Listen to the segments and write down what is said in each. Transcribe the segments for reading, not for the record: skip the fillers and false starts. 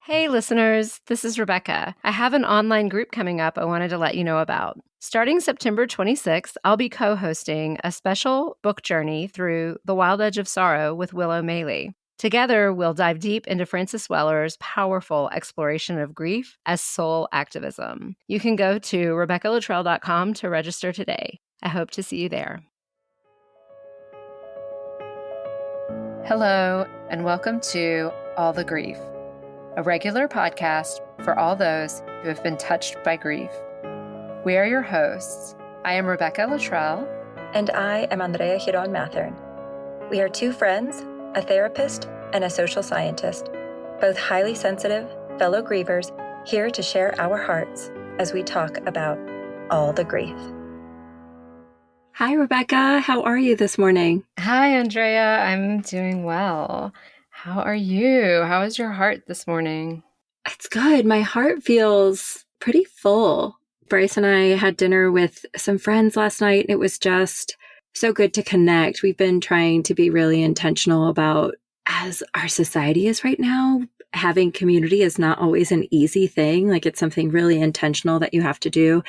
Hey listeners, this is Rebecca. I have an online group coming up I wanted to let you know about. Starting September 26th, I'll be co-hosting a special book journey through The Wild Edge of Sorrow with Willow Maley. Together, we'll dive deep into Frances Weller's powerful exploration of grief as soul activism. You can go to RebeccaLuttrell.com to register today. I hope to see you there. Hello, and welcome to All the Grief, a regular podcast for all those who have been touched by grief. We are your hosts. I am Rebecca Luttrell. And I am Andrea and Rebecca. We are two friends, a therapist, and a social scientist, both highly sensitive, fellow grievers, here to share our hearts as we talk about all the grief. Hi, Rebecca. How are you this morning? Hi, Andrea. I'm doing well. How are you? How is your heart this morning? It's good. My heart feels pretty full. Bryce and I had dinner with some friends last night. It was just so good to connect. We've been trying to be really intentional about, as our society is right now, having community is not always an easy thing. Like, it's something really intentional that you have to do.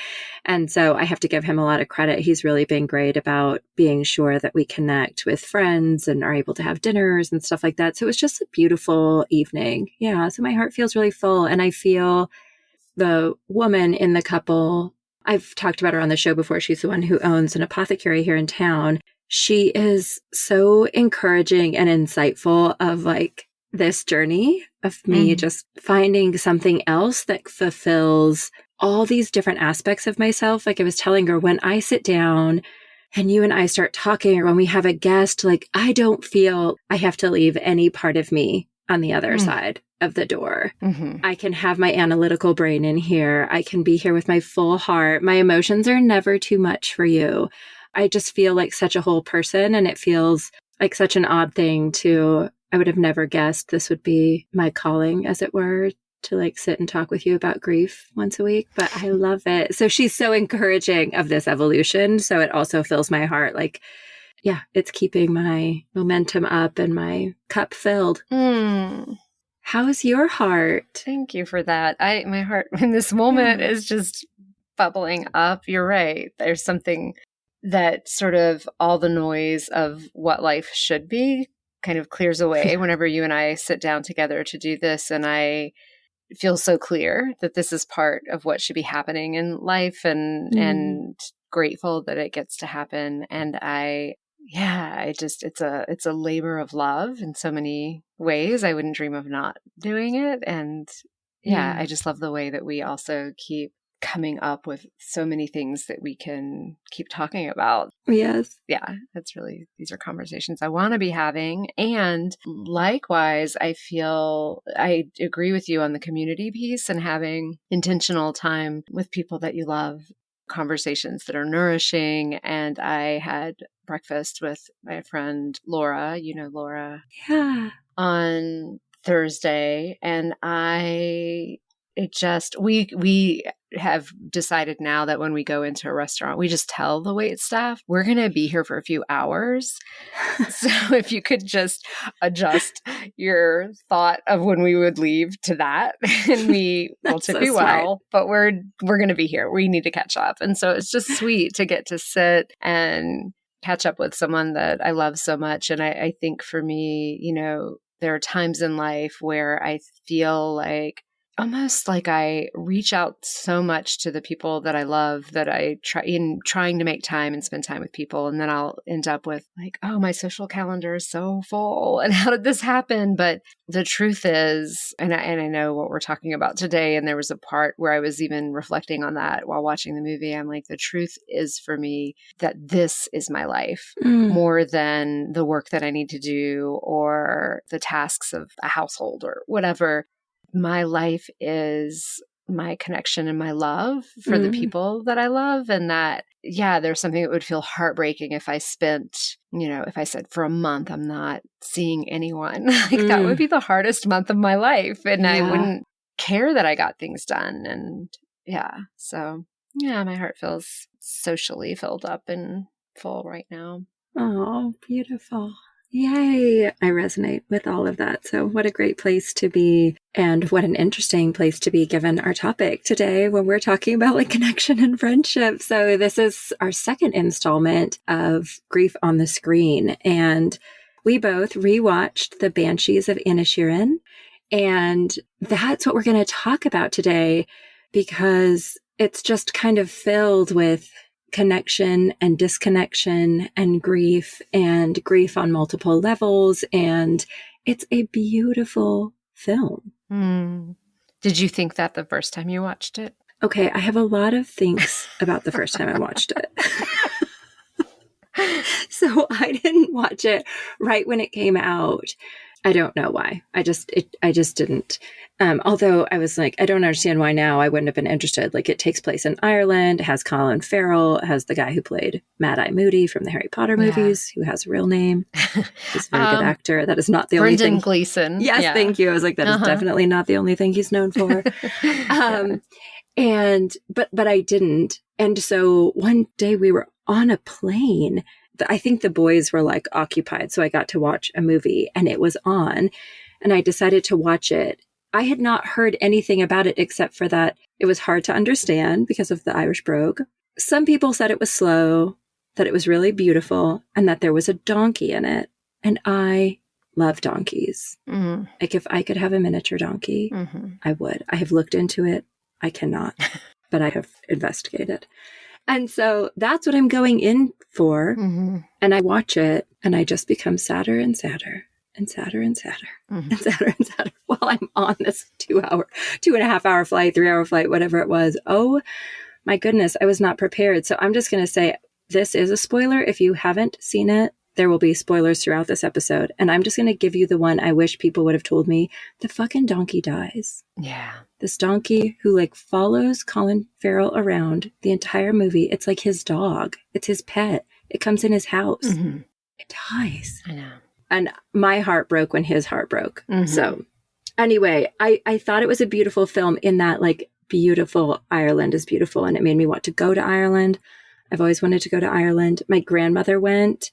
And so I have to give him a lot of credit. He's really been great about being sure that we connect with friends and are able to have dinners and stuff like that. So it was just a beautiful evening. Yeah. So my heart feels really full. And I feel the woman in the couple, I've talked about her on the show before. She's the one who owns an apothecary here in town. She is so encouraging and insightful of like this journey of me just finding something else that fulfills all these different aspects of myself. Like I was telling her, when I sit down and you and I start talking, or when we have a guest, like I don't feel I have to leave any part of me on the other side of the door. I can have my analytical brain in here. I can be here with my full heart. My emotions are never too much for you. I just feel like such a whole person, and it feels like such an odd thing to, I would have never guessed this would be my calling, as it were, to like sit and talk with you about grief once a week, but I love it. So she's so encouraging of this evolution. So it also fills my heart like, yeah, it's keeping my momentum up and my cup filled. How's your heart? Thank you for that. My heart in this moment is just bubbling up. You're right. There's something that sort of all the noise of what life should be kind of clears away whenever you and I sit down together to do this. And I feel so clear that this is part of what should be happening in life, and grateful that it gets to happen. And it's a labor of love in so many ways. I wouldn't dream of not doing it. And I just love the way that we also keep coming up with so many things that we can keep talking about. Yes. Yeah, these are conversations I want to be having. And likewise, I feel I agree with you on the community piece and having intentional time with people that you love, conversations that are nourishing. And I had breakfast with my friend Laura, Laura, on Thursday. And we have decided now that when we go into a restaurant, we just tell the wait staff, we're going to be here for a few hours. So if you could just adjust your thought of when we would leave to that, and we will tip you well, but we're going to be here. We need to catch up. And so it's just sweet to get to sit and catch up with someone that I love so much. And I think for me, there are times in life where I feel like almost like I reach out so much to the people that I love that I trying to make time and spend time with people. And then I'll end up with like, oh, my social calendar is so full. And how did this happen? But the truth is, and I know what we're talking about today. And there was a part where I was even reflecting on that while watching the movie. I'm like, the truth is for me that this is my life more than the work that I need to do or the tasks of a household or whatever. My life is my connection and my love for the people that I love. And that, there's something that would feel heartbreaking if I spent, if I said for a month, I'm not seeing anyone. Like that would be the hardest month of my life. And I wouldn't care that I got things done. And so my heart feels socially filled up and full right now. Oh, beautiful. Yay! I resonate with all of that. So what a great place to be, and what an interesting place to be given our topic today when we're talking about like connection and friendship. So this is our second installment of Grief on the Screen, and we both rewatched the Banshees of Inisherin, and that's what we're going to talk about today because it's just kind of filled with connection and disconnection and grief on multiple levels. And it's a beautiful film. Did you think that the first time you watched it? Okay, I have a lot of things about the first time I watched it. So I didn't watch it right when it came out. I don't know why. I just didn't. Although I was like, I don't understand why now I wouldn't have been interested. Like, it takes place in Ireland. It has Colin Farrell. It has the guy who played Mad Eye Moody from the Harry Potter movies, who has a real name. He's a very good actor. That is not the only thing. Gleeson. Yes, yeah. Thank you. I was like, that is definitely not the only thing he's known for. But I didn't. And so one day we were on a plane. I think the boys were like occupied. So I got to watch a movie and it was on and I decided to watch it. I had not heard anything about it except for that it was hard to understand because of the Irish brogue. Some people said it was slow, that it was really beautiful, and that there was a donkey in it. And I love donkeys. Like, if I could have a miniature donkey, I would. I have looked into it. I cannot, but I have investigated. And so that's what I'm going in for. And I watch it and I just become sadder and sadder and sadder and sadder and sadder and sadder while I'm on this 2.5 hour flight, 3 hour flight, whatever it was. Oh my goodness, I was not prepared. So I'm just going to say this is a spoiler. If you haven't seen it, there will be spoilers throughout this episode. And I'm just going to give you the one I wish people would have told me. The fucking donkey dies. Yeah. This donkey who like follows Colin Farrell around the entire movie. It's like his dog. It's his pet. It comes in his house. It dies. I know. And my heart broke when his heart broke. So anyway, I thought it was a beautiful film in that like beautiful Ireland is beautiful. And it made me want to go to Ireland. I've always wanted to go to Ireland. My grandmother went.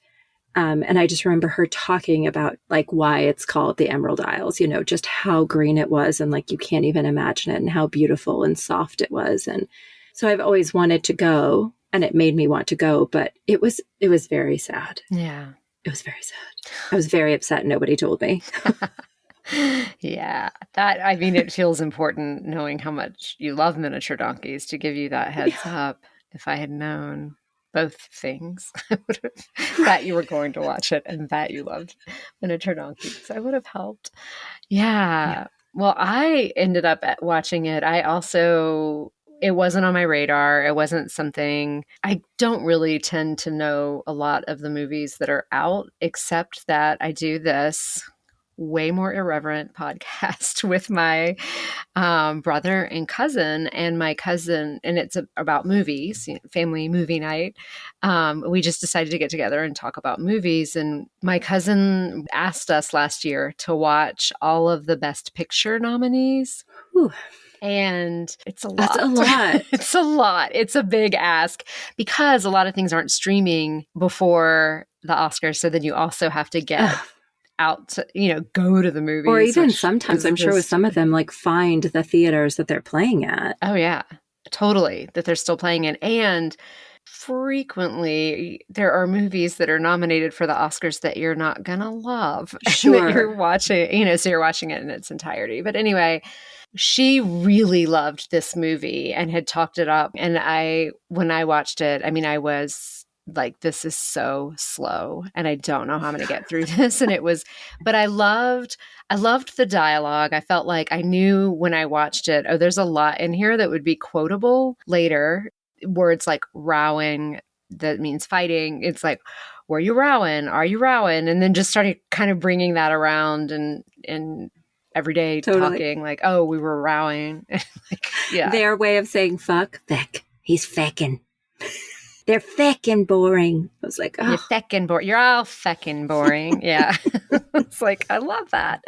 And I just remember her talking about like why it's called the Emerald Isles, you know, just how green it was and like you can't even imagine it and how beautiful and soft it was. And so I've always wanted to go and it made me want to go, but it was very sad. Yeah. It was very sad. I was very upset. Nobody told me. Yeah. I mean, it feels important knowing how much you love miniature donkeys to give you that heads up. If I had known both things, I would have that you were going to watch it and that you loved miniature donkeys. I would have helped. Yeah. Well, I ended up watching it. It wasn't on my radar. It wasn't something, I don't really tend to know a lot of the movies that are out, except that I do this way more irreverent podcast with my brother and cousin, and my cousin, and it's about movies, family movie night. We just decided to get together and talk about movies. And my cousin asked us last year to watch all of the Best Picture nominees. Whew. And it's a lot. That's a lot. It's a lot. It's a big ask because a lot of things aren't streaming before the Oscars. So then you also have to get out to, go to the movies. Or even sometimes, I'm sure with some of them, like find the theaters that they're playing at. Oh, yeah. Totally. That they're still playing in. And frequently there are movies that are nominated for the Oscars that you're not going to love. Sure. That you're watching, so you're watching it in its entirety. But anyway, she really loved this movie and had talked it up. And when I watched it, I was like, this is so slow and I don't know how I'm going to get through this. And but I loved the dialogue. I felt like I knew when I watched it, there's a lot in here that would be quotable later. Words like rowing, that means fighting. It's like, were you rowing? Are you rowing? And then just started kind of bringing that around and everyday talking like, oh, we were rowing. Like, yeah. Their way of saying fuck, feck. He's feckin'. They're feckin' boring. I was like, oh. You're feckin' boring. You're all feckin' boring. Yeah. It's like, I love that.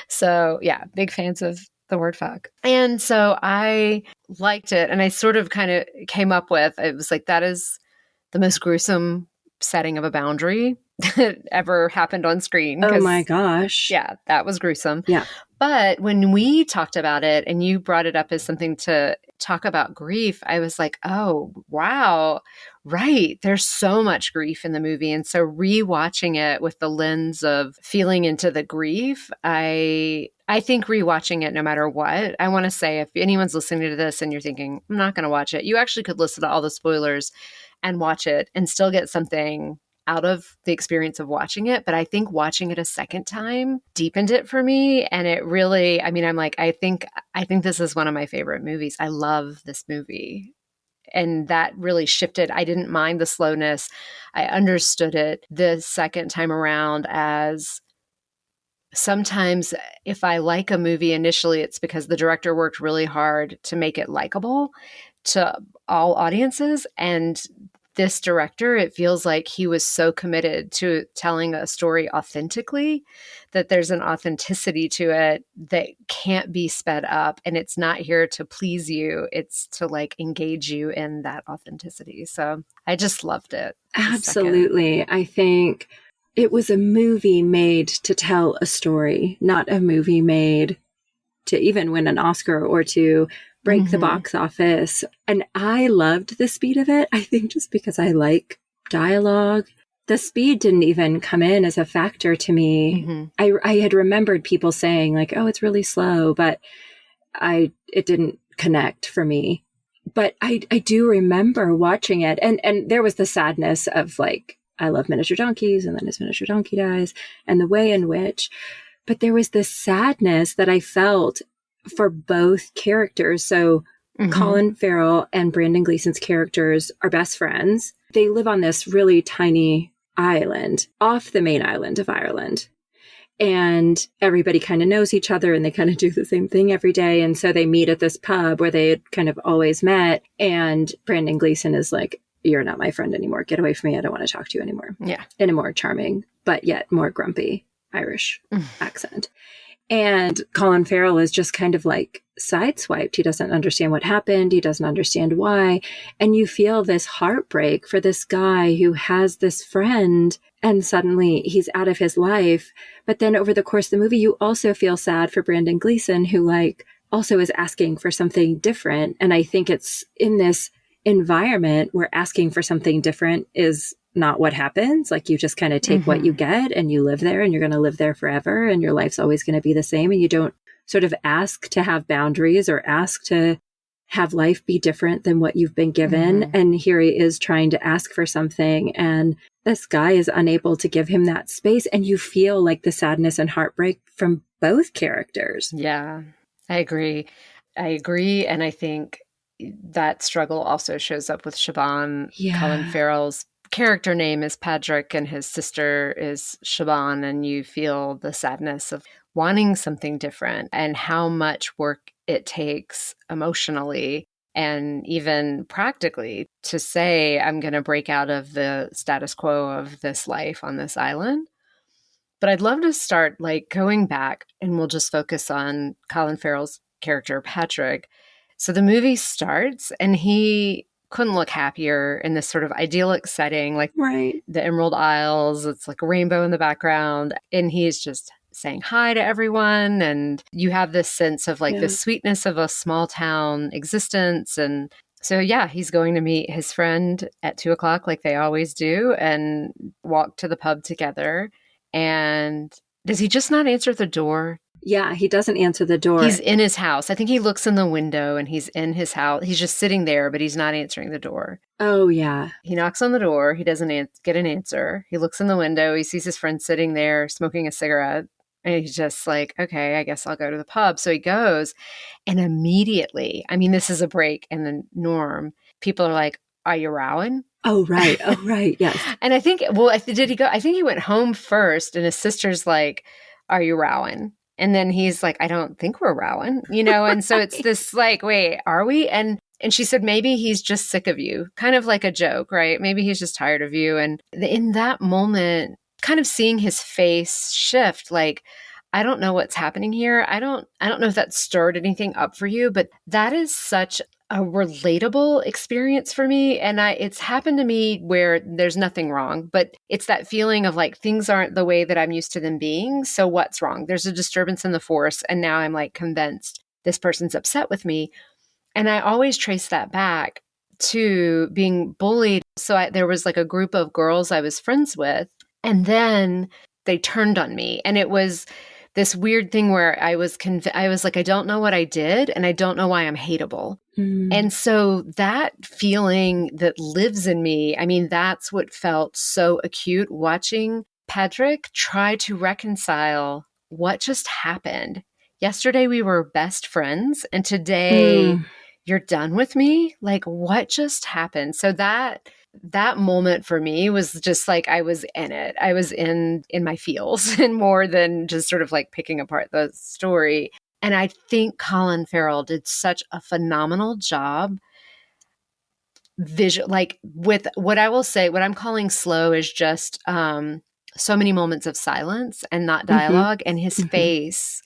So yeah, big fans of the word fuck. And so I liked it. And I sort of kind of came up with, it was like, that is the most gruesome setting of a boundary that ever happened on screen. Oh my gosh. Yeah, that was gruesome. Yeah. But when we talked about it and you brought it up as something to talk about grief, I was like, oh, wow, right. There's so much grief in the movie. And so rewatching it with the lens of feeling into the grief, I think rewatching it no matter what, I want to say if anyone's listening to this and you're thinking, I'm not going to watch it, you actually could listen to all the spoilers and watch it and still get something out of the experience of watching it. But I think watching it a second time deepened it for me. And it really, I mean, I'm like, I think this is one of my favorite movies. I love this movie. And that really shifted. I didn't mind the slowness. I understood it the second time around as sometimes if I like a movie initially, it's because the director worked really hard to make it likable to all audiences. And this director, it feels like he was so committed to telling a story authentically that there's an authenticity to it that can't be sped up. And it's not here to please you. It's to like engage you in that authenticity. So I just loved it. Absolutely. I think it was a movie made to tell a story, not a movie made to even win an Oscar or to break the box office. And I loved the speed of it. I think just because I like dialogue, the speed didn't even come in as a factor to me. I had remembered people saying like, oh, it's really slow, but it didn't connect for me. But I do remember watching it. And there was the sadness of like, I love miniature donkeys, and then his miniature donkey dies, and the way in which, but there was this sadness that I felt for both characters. So Colin Farrell and Brandon Gleeson's characters are best friends. They live on this really tiny island off the main island of Ireland. And everybody kind of knows each other and they kind of do the same thing every day. And so they meet at this pub where they had kind of always met. And Brandon Gleeson is like, you're not my friend anymore. Get away from me. I don't want to talk to you anymore. Yeah. In a more charming, but yet more grumpy Irish accent. And Colin Farrell is just kind of like sideswiped. He doesn't understand what happened. He doesn't understand why. And you feel this heartbreak for this guy who has this friend and suddenly he's out of his life. But then over the course of the movie, you also feel sad for Brandon Gleeson, who like also is asking for something different. And I think it's in this environment where asking for something different is not what happens. Like you just kind of take what you get and you live there and you're going to live there forever and your life's always going to be the same. And you don't sort of ask to have boundaries or ask to have life be different than what you've been given. And here he is trying to ask for something and this guy is unable to give him that space. And you feel like the sadness and heartbreak from both characters. Yeah, I agree. And I think that struggle also shows up with Siobhan. Colin Farrell's character name is Patrick and his sister is Siobhan, and you feel the sadness of wanting something different and how much work it takes emotionally and even practically to say, I'm going to break out of the status quo of this life on this island. But I'd love to start like going back, and we'll just focus on Colin Farrell's character, Patrick. So the movie starts and he couldn't look happier in this sort of idyllic setting, like the Emerald Isles. It's like a rainbow in the background. And he's just saying hi to everyone. And you have this sense of like the sweetness of a small town existence. And so, yeah, he's going to meet his friend at 2:00 like they always do and walk to the pub together. And does he just not answer the door? Yeah, he doesn't answer the door. He's in his house. I think he looks in the window and he's in his house. He's just sitting there, but he's not answering the door. Oh, yeah. He knocks on the door. He doesn't get an answer. He looks in the window. He sees his friend sitting there smoking a cigarette. And he's just like, okay, I guess I'll go to the pub. So he goes. And immediately, I mean, this is a break in the norm. People are like, are you rowing? Oh, right. Oh, right. Yes. And I think, well, did he go? I think he went home first. And his sister's like, are you rowing? And then he's like, I don't think we're rowing, you know? And so it's this like, wait, are we? And she said, maybe he's just sick of you, kind of like a joke, right? Maybe he's just tired of you. And in that moment, kind of seeing his face shift, like, I don't know what's happening here. I don't know if that stirred anything up for you, but that is such a relatable experience for me. And it's happened to me where there's nothing wrong, but it's that feeling of like, things aren't the way that I'm used to them being. So what's wrong? There's a disturbance in the force. And now I'm like convinced this person's upset with me. And I always trace that back to being bullied. So there was like a group of girls I was friends with, and then they turned on me. And it was this weird thing where I was like, I don't know what I did, and I don't know why I'm hateable. And so that feeling that lives in me, I mean, that's what felt so acute, watching Patrick try to reconcile what just happened. Yesterday we were best friends, and today you're done with me? Like, what just happened? So that moment for me was just like, I was in it. I was in my feels, and more than just sort of like picking apart the story. And I think Colin Farrell did such a phenomenal job like with what I will say, what I'm calling slow is just so many moments of silence and not dialogue. And his face,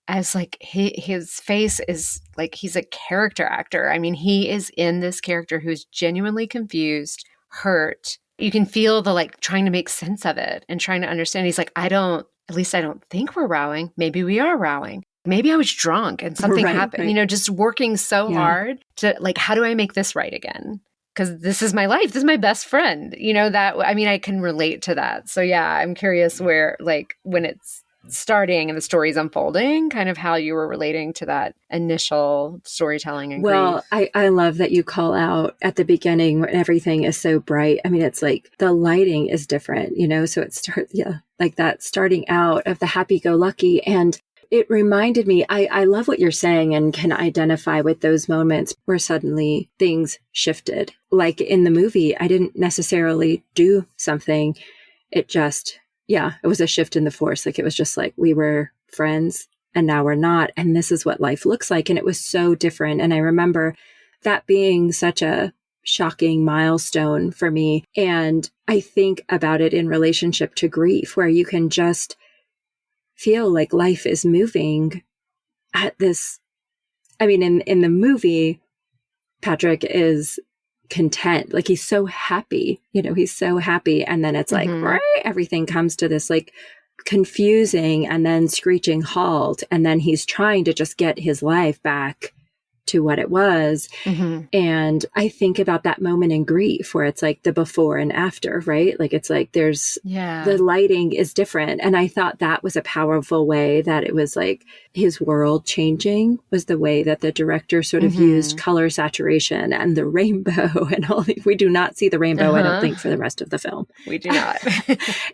as like his face is like, he's a character actor. I mean, he is in this character who's genuinely confused, hurt. You can feel the like trying to make sense of it and trying to understand. He's like, at least I don't think we're rowing. Maybe we are rowing. Maybe I was drunk and something happened, you know, just working so hard to like, how do I make this right again? Because this is my life. This is my best friend, you know, that, I mean, I can relate to that. So yeah, I'm curious where, like, when it's starting and the story's unfolding, kind of how you were relating to that initial storytelling and Well, grief. I love that you call out at the beginning when everything is so bright. I mean, it's like the lighting is different, you know, so it's like that starting out of the happy-go-lucky. And it reminded me, I love what you're saying and can identify with those moments where suddenly things shifted. Like in the movie, I didn't necessarily do something. It just, it was a shift in the force. Like it was just like we were friends and now we're not. And this is what life looks like. And it was so different. And I remember that being such a shocking milestone for me. And I think about it in relationship to grief, where you can just feel like life is moving at this. I mean, in the movie, Patrick is content. Like he's so happy, you know, he's so happy. And then it's like, everything comes to this like confusing and then screeching halt. And then he's trying to just get his life back to what it was. And I think about that moment in grief where it's like the before and after, right? Like it's like there's the lighting is different. And I thought that was a powerful way that it was like his world changing was the way that the director sort of used color saturation and the rainbow and all. We do not see the rainbow, I don't think, for the rest of the film. We do not.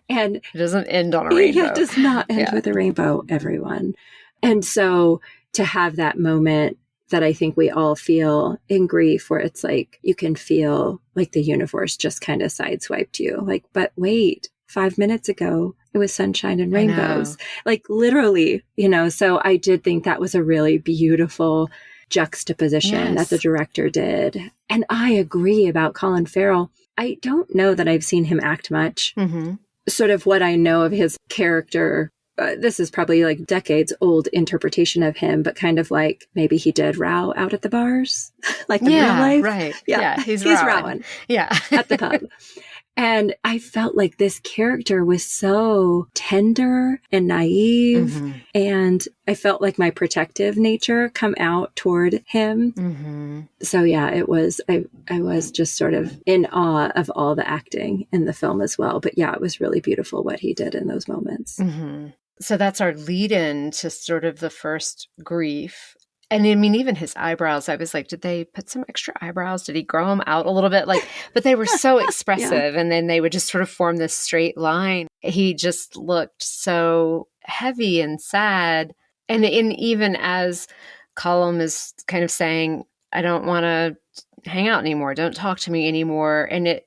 And it doesn't end on a rainbow. It does not end with a rainbow, everyone. And so to have that moment that I think we all feel in grief, where it's like you can feel like the universe just kind of sideswiped you. Like, but wait, 5 minutes ago, it was sunshine and rainbows. Like literally, you know, so I did think that was a really beautiful juxtaposition that the director did. And I agree about Colin Farrell. I don't know that I've seen him act much. Sort of what I know of his character, this is probably like decades old interpretation of him, but kind of like maybe he did row out at the bars, like in real life. Right. Yeah, he's rowing. Yeah. At the pub. And I felt like this character was so tender and naive. And I felt like my protective nature come out toward him. So yeah, it was, I was just sort of in awe of all the acting in the film as well. But yeah, it was really beautiful what he did in those moments. So that's our lead in to sort of the first grief. And I mean, even his eyebrows, I was like, did they put some extra eyebrows? Did he grow them out a little bit? Like, but they were so expressive. And then they would just sort of form this straight line. He just looked so heavy and sad. And even as Colin is kind of saying, I don't want to hang out anymore. Don't talk to me anymore. And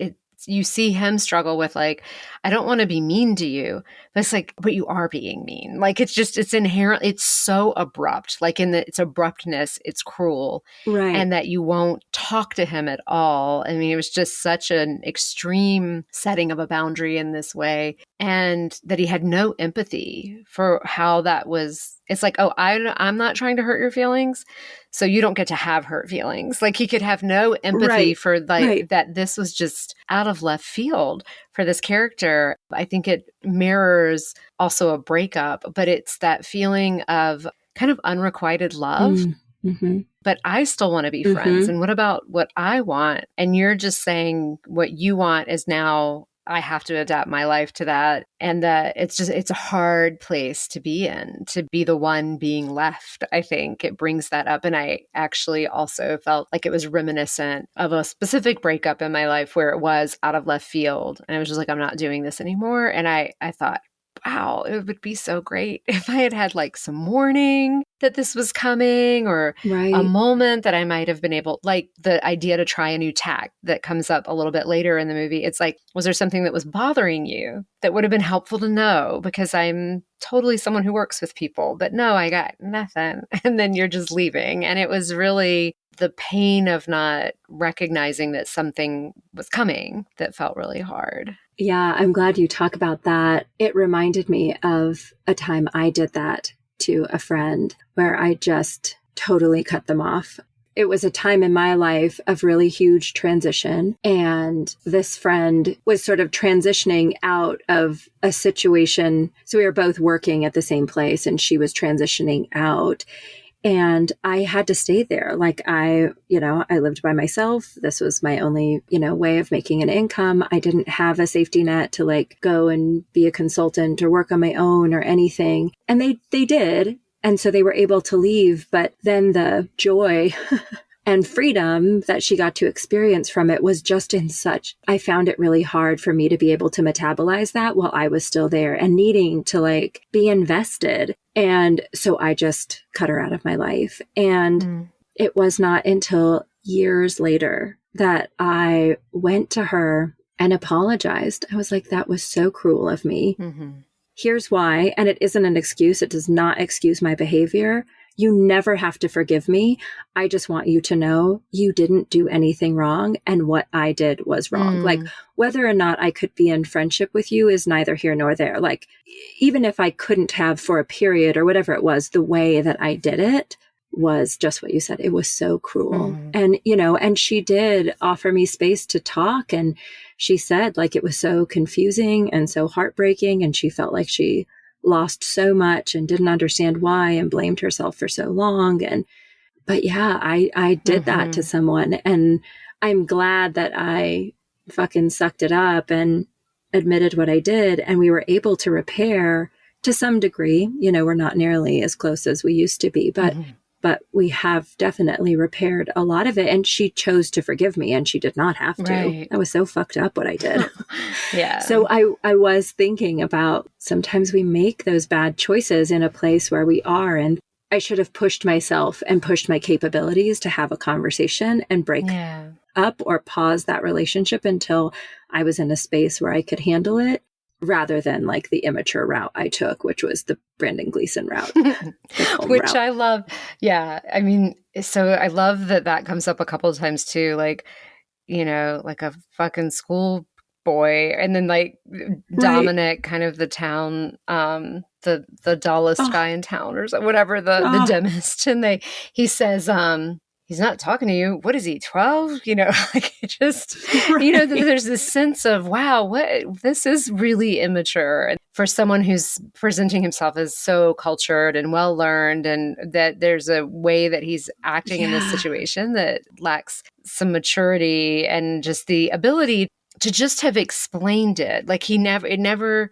you see him struggle with like, I don't want to be mean to you. But it's like, but you are being mean. Like, it's inherent. It's so abrupt, like its abruptness, it's cruel. Right. And that you won't talk to him at all. I mean, it was just such an extreme setting of a boundary in this way. And that he had no empathy for how that was It's like, oh, I'm not trying to hurt your feelings, so you don't get to have hurt feelings. Like he could have no empathy for that this was just out of left field for this character. I think it mirrors also a breakup, but it's that feeling of kind of unrequited love. Mm-hmm. But I still want to be friends. And what about what I want? And you're just saying what you want is now I have to adapt my life to that. And that it's a hard place to be in, to be the one being left. I think it brings that up. And I actually also felt like it was reminiscent of a specific breakup in my life where it was out of left field. And I was just like, I'm not doing this anymore. And I thought, wow, it would be so great if I had like some warning that this was coming, or a moment that I might have been able, like the idea to try a new tack that comes up a little bit later in the movie. It's like, was there something that was bothering you that would have been helpful to know? Because I'm totally someone who works with people, but no, I got nothing. And then you're just leaving. And it was really the pain of not recognizing that something was coming that felt really hard. Yeah, I'm glad you talk about that. It reminded me of a time I did that to a friend where I just totally cut them off. It was a time in my life of really huge transition. And this friend was sort of transitioning out of a situation. So we were both working at the same place and she was transitioning out. And I had to stay there. Like I lived by myself. This was my only, way of making an income. I didn't have a safety net to like go and be a consultant or work on my own or anything. And they did. And so they were able to leave. But then the joy and freedom that she got to experience from it was just I found it really hard for me to be able to metabolize that while I was still there and needing to like be invested. And so I just cut her out of my life. And it was not until years later that I went to her and apologized. I was like, that was so cruel of me. Mm-hmm. Here's why. And it isn't an excuse. It does not excuse my behavior. You never have to forgive me. I just want you to know you didn't do anything wrong. And what I did was wrong. Like whether or not I could be in friendship with you is neither here nor there. Like even if I couldn't have for a period or whatever it was, the way that I did it was just what you said. It was so cruel. And, and she did offer me space to talk. And she said like it was so confusing and so heartbreaking. And she felt like she lost so much and didn't understand why and blamed herself for so long. But yeah, I did that to someone, and I'm glad that I fucking sucked it up and admitted what I did. And we were able to repair to some degree. We're not nearly as close as we used to be, but we have definitely repaired a lot of it. And she chose to forgive me and she did not have to. Right. That was so fucked up what I did. Yeah. So I was thinking about sometimes we make those bad choices in a place where we are. And I should have pushed myself and pushed my capabilities to have a conversation and break up or pause that relationship until I was in a space where I could handle it, rather than like the immature route I took, which was the Brandon Gleeson route. Which route. I love. Yeah. I mean, so I love that comes up a couple of times too. Like, like a fucking school boy. And then like Dominic, kind of the town, the dullest guy in town or whatever, the dimmest. And he says, he's not talking to you. What is he, 12? Like it just, there's this sense of, wow, this is really immature. And for someone who's presenting himself as so cultured and well-learned, and that there's a way that he's acting in this situation that lacks some maturity and just the ability to just have explained it. Like it never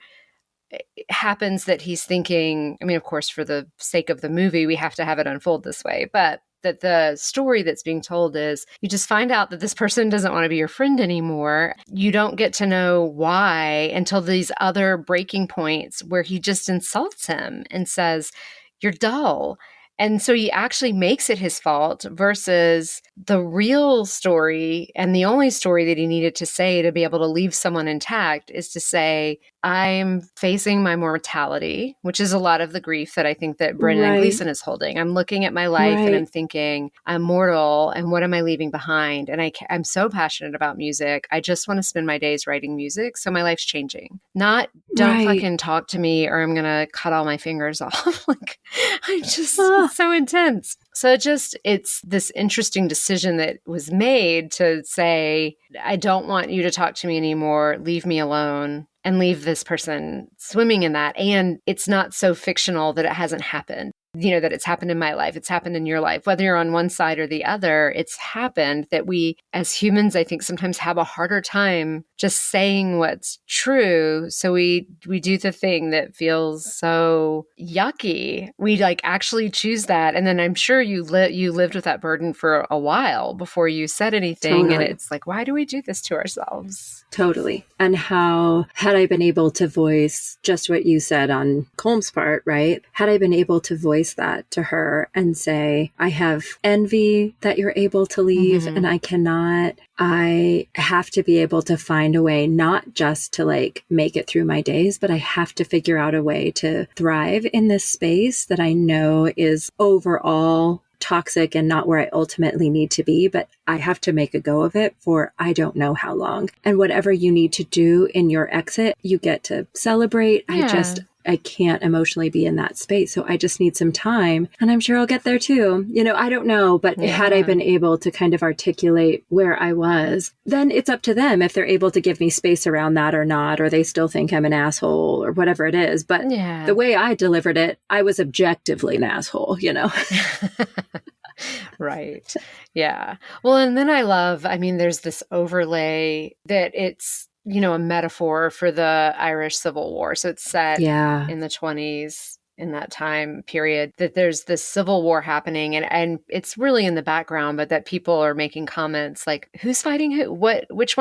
happens that he's thinking, I mean, of course, for the sake of the movie, we have to have it unfold this way, but that the story that's being told is you just find out that this person doesn't want to be your friend anymore. You don't get to know why until these other breaking points where he just insults him and says, you're dull. And so he actually makes it his fault versus the real story, and the only story that he needed to say to be able to leave someone intact is to say, I'm facing my mortality, which is a lot of the grief that I think that Brennan and Gleeson is holding. I'm looking at my life and I'm thinking, I'm mortal, and what am I leaving behind? And I'm so passionate about music. I just want to spend my days writing music. So my life's changing. Not don't fucking talk to me or I'm going to cut all my fingers off. Like, I'm just it's so intense. So it's this interesting decision that was made to say, I don't want you to talk to me anymore. Leave me alone. And leave this person swimming in that. And it's not so fictional that it hasn't happened. You know, that it's happened in my life. It's happened in your life. Whether you're on one side or the other, it's happened that we, as humans, I think sometimes have a harder time just saying what's true. So we do the thing that feels so yucky. We like actually choose that. And then I'm sure you lived with that burden for a while before you said anything. Totally. And it's like, why do we do this to ourselves? Totally. And how, had I been able to voice just what you said on Colm's part, right? Had I been able to voice that to her and say, I have envy that you're able to leave and I have to be able to find a way, not just to like make it through my days, but I have to figure out a way to thrive in this space that I know is overall toxic and not where I ultimately need to be, but I have to make a go of it for I don't know how long. And whatever you need to do in your exit, you get to celebrate. Yeah. I can't emotionally be in that space. So I just need some time. And I'm sure I'll get there too. You know, I don't know, but had I been able to kind of articulate where I was, then it's up to them if they're able to give me space around that or not, or they still think I'm an asshole or whatever it is. But the way I delivered it, I was objectively an asshole, you know? Right. Yeah. Well, and then there's this overlay that it's, you know, a metaphor for the Irish Civil War. So it's set in the 20s, in that time period, that there's this civil war happening and it's really in the background, but that people are making comments like, who's fighting who? Which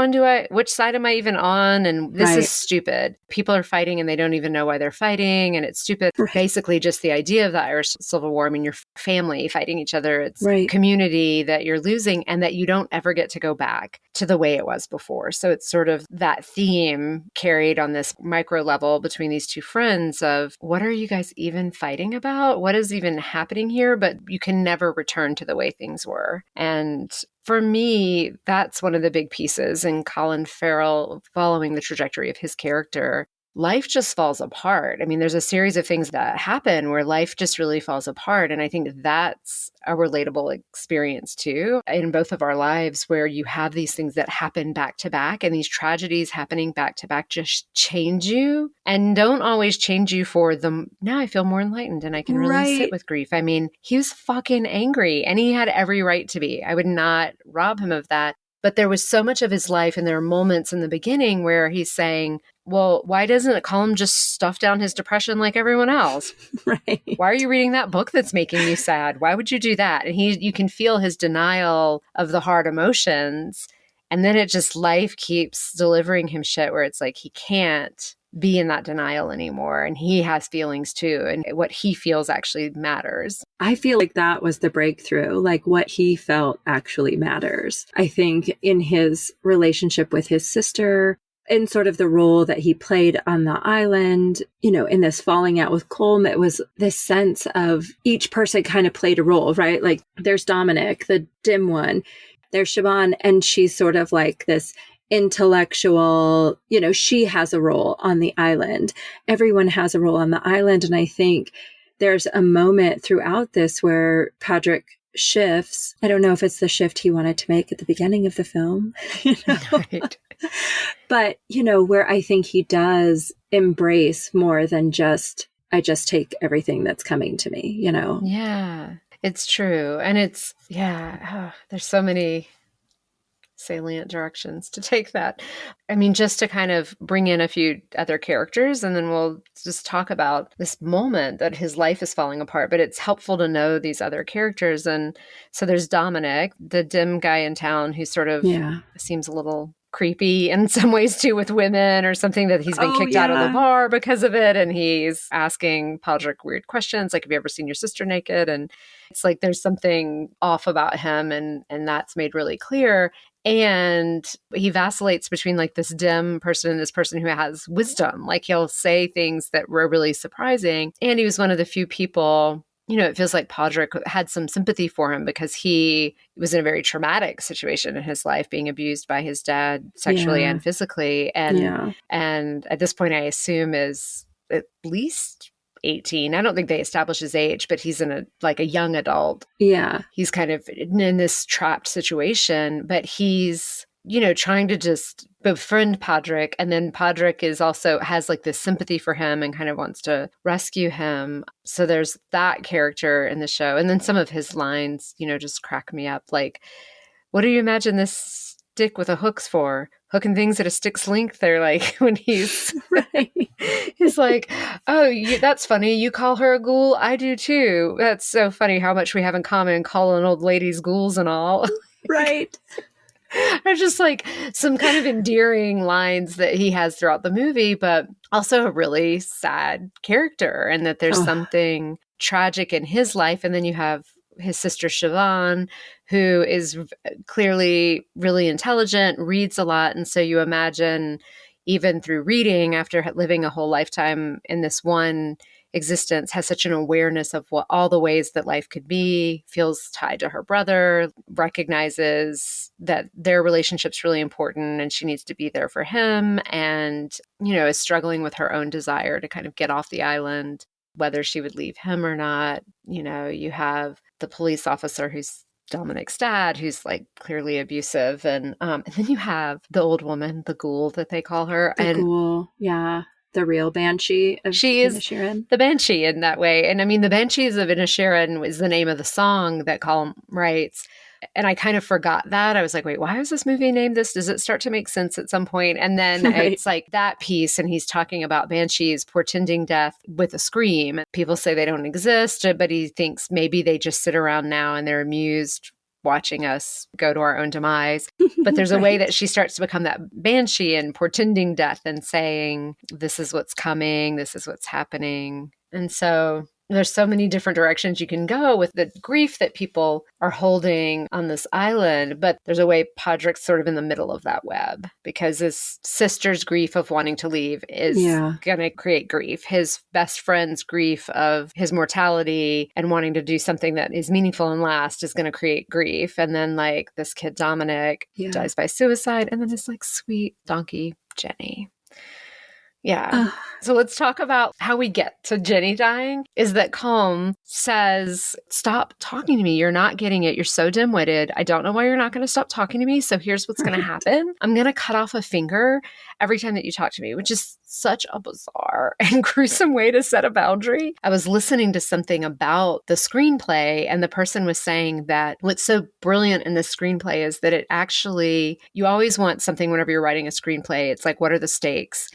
side am I even on? And this is stupid. People are fighting and they don't even know why they're fighting. And it's stupid. Right. Basically just the idea of the Irish Civil War. I mean, your family fighting each other. It's community that you're losing and that you don't ever get to go back to the way it was before. So it's sort of that theme carried on this micro level between these two friends of what are you guys even fighting about? What is even happening here? But you can never return to the way things were. And for me, that's one of the big pieces in Colin Farrell following the trajectory of his character. Life just falls apart. I mean, there's a series of things that happen where life just really falls apart. And I think that's a relatable experience too in both of our lives where you have these things that happen back to back and these tragedies happening back to back just change you and don't always change you for them. Now I feel more enlightened and I can really sit with grief. I mean, he was fucking angry and he had every right to be. I would not rob him of that. But there was so much of his life and there are moments in the beginning where he's saying, well, why doesn't Colin just stuff down his depression like everyone else? Right. Why are you reading that book that's making you sad? Why would you do that? And you can feel his denial of the hard emotions. And then it just, life keeps delivering him shit where it's like he can't be in that denial anymore. And he has feelings too. And what he feels actually matters. I feel like that was the breakthrough, like what he felt actually matters. I think in his relationship with his sister, in sort of the role that he played on the island, you know, in this falling out with Colm, it was this sense of each person kind of played a role, right? Like there's Dominic, the dim one, there's Siobhan, and she's sort of like this intellectual, you know, she has a role on the island. Everyone has a role on the island. And I think there's a moment throughout this where Patrick shifts. I don't know if it's the shift he wanted to make at the beginning of the film, you know? Right. But, you know, where I think he does embrace more than just, I just take everything that's coming to me, you know? Yeah, it's true. And it's, there's so many salient directions to take that. I mean, just to kind of bring in a few other characters and then we'll just talk about this moment that his life is falling apart, but it's helpful to know these other characters. And so there's Dominic, the dim guy in town who sort of seems a little creepy in some ways too with women, or something, that he's been kicked out of the bar because of it. And he's asking Padraig weird questions, like, have you ever seen your sister naked? And it's like there's something off about him, and that's made really clear. And he vacillates between like this dim person and this person who has wisdom. Like, he'll say things that were really surprising. And he was one of the few people, it feels like Padraig had some sympathy for him because he was in a very traumatic situation in his life, being abused by his dad sexually and physically. And at this point, I assume is at least 18. I don't think they establish his age, but he's in a young adult. Yeah. He's kind of in this trapped situation, but he's, trying to just befriend Padraig. And then Padraig has like this sympathy for him and kind of wants to rescue him. So there's that character in the show. And then some of his lines, just crack me up. Like, what do you imagine this stick with a hook's for? Hooking things at a stick's length. They're like, when he's right. He's like, oh, that's funny. You call her a ghoul? I do too. That's so funny how much we have in common, calling old ladies ghouls and all. Right. There's just like some kind of endearing lines that he has throughout the movie, but also a really sad character, and that there's something tragic in his life. And then you have his sister Siobhan, who is clearly really intelligent, reads a lot. And so you imagine, even through reading, after living a whole lifetime in this one existence, has such an awareness of what all the ways that life could be, feels tied to her brother, recognizes that their relationship's really important and she needs to be there for him, and, is struggling with her own desire to kind of get off the island, whether she would leave him or not. You have the police officer who's Dominic's dad, who's like clearly abusive. And then you have the old woman, the ghoul that they call her. The ghoul, yeah. The real Banshee of Inisherin. The Banshee in that way. And I mean, the Banshees of Inisherin is the name of the song that Colin writes. And I kind of forgot that. I was like, wait, why was this movie named this? Does it start to make sense at some point? And then It's like that piece, and he's talking about banshees portending death with a scream. People say they don't exist, but he thinks maybe they just sit around now and they're amused watching us go to our own demise. But there's a way that she starts to become that banshee and portending death and saying, this is what's coming, this is what's happening. And so there's so many different directions you can go with the grief that people are holding on this island. But there's a way Padraig's sort of in the middle of that web, because his sister's grief of wanting to leave is going to create grief. His best friend's grief of his mortality and wanting to do something that is meaningful and last is going to create grief. And then like this kid, Dominic, dies by suicide. And then this like sweet donkey, Jenny. Yeah. So let's talk about how we get to Jenny dying. Is that Colm says, stop talking to me. You're not getting it. You're so dim-witted. I don't know why you're not going to stop talking to me. So here's what's going to happen. I'm going to cut off a finger every time that you talk to me, which is such a bizarre and gruesome way to set a boundary. I was listening to something about the screenplay, and the person was saying that what's so brilliant in the screenplay is that it actually, you always want something whenever you're writing a screenplay. It's like, what are the stakes?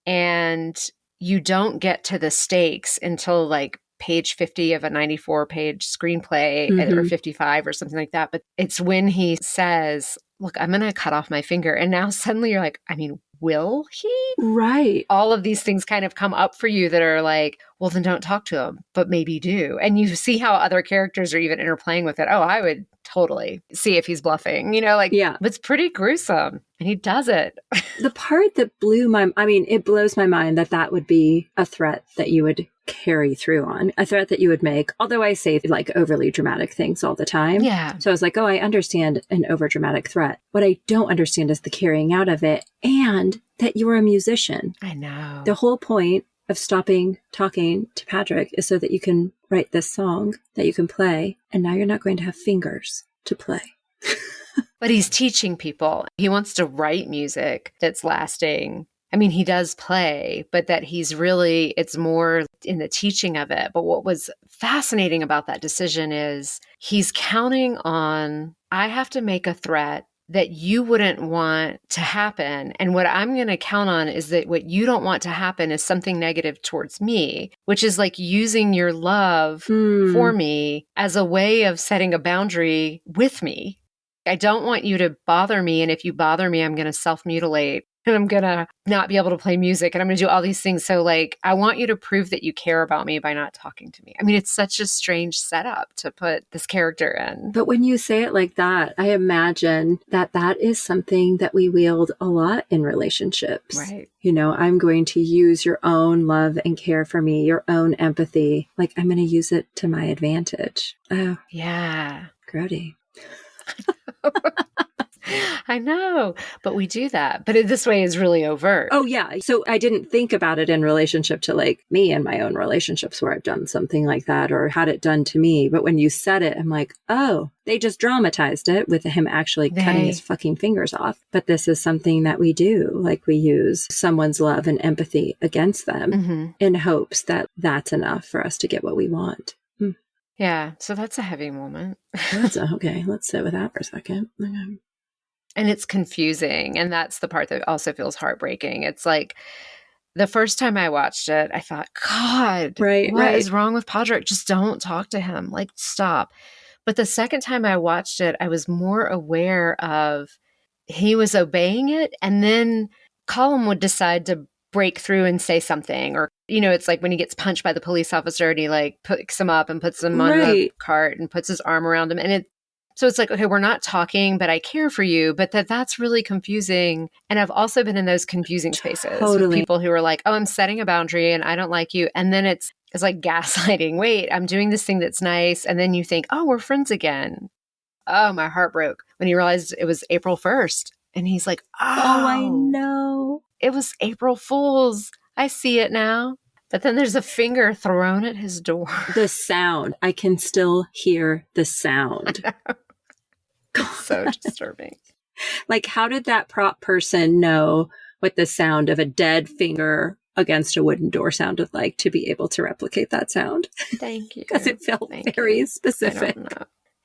And you don't get to the stakes until like page 50 of a 94-page screenplay, or 55 or something like that. But it's when he says, look, I'm going to cut off my finger. And now suddenly you're like, I mean, will he? Right. All of these things kind of come up for you that are like, well, then don't talk to him, but maybe do. And you see how other characters are even interplaying with it. Oh, I would totally see if he's bluffing, it's pretty gruesome. And he does it. The part that it blows my mind that would be a threat that you would carry through on, a threat that you would make. Although I say like overly dramatic things all the time. Yeah. So I was like, oh, I understand an over dramatic threat. What I don't understand is the carrying out of it, and that you're a musician. I know. The whole point of stopping talking to Padraig is so that you can write this song that you can play. And now you're not going to have fingers to play. But he's teaching people. He wants to write music that's lasting. I mean, he does play, but that it's more in the teaching of it. But what was fascinating about that decision is he's counting on, I have to make a threat that you wouldn't want to happen. And what I'm going to count on is that what you don't want to happen is something negative towards me, which is like using your love for me as a way of setting a boundary with me. I don't want you to bother me. And if you bother me, I'm going to self-mutilate and I'm going to not be able to play music and I'm going to do all these things. So like, I want you to prove that you care about me by not talking to me. I mean, it's such a strange setup to put this character in. But when you say it like that, I imagine that that is something that we wield a lot in relationships. Right. You know, I'm going to use your own love and care for me, your own empathy. Like, I'm going to use it to my advantage. Oh, yeah. grody. I know, but we do that. But this way is really overt. Oh, yeah. So I didn't think about it in relationship to like me and my own relationships where I've done something like that or had it done to me. But when you said it, I'm like, oh, they just dramatized it with him actually cutting his fucking fingers off. But this is something that we do. Like we use someone's love and empathy against them in hopes that that's enough for us to get what we want. Yeah. So that's a heavy moment. Okay. Let's sit with that for a second. Okay. And it's confusing. And that's the part that also feels heartbreaking. It's like the first time I watched it, I thought, God, what is wrong with Podrick? Just don't talk to him. Like, stop. But the second time I watched it, I was more aware of he was obeying it. And then Colin would decide to break through and say something. Or, you know, it's like when he gets punched by the police officer and he like picks him up and puts him on the cart and puts his arm around him. And so it's like, okay, we're not talking, but I care for you. But that's really confusing. And I've also been in those confusing spaces with people who are like, oh, I'm setting a boundary and I don't like you. And then it's like gaslighting. Wait, I'm doing this thing that's nice. And then you think, oh, we're friends again. Oh, my heart broke when he realized it was April 1st. And he's like, oh, I know. It was April Fool's. I see it now. But then there's a finger thrown at his door. The sound. I can still hear the sound. So disturbing. Like, how did that prop person know what the sound of a dead finger against a wooden door sounded like to be able to replicate that sound? Thank you. Because it felt very specific.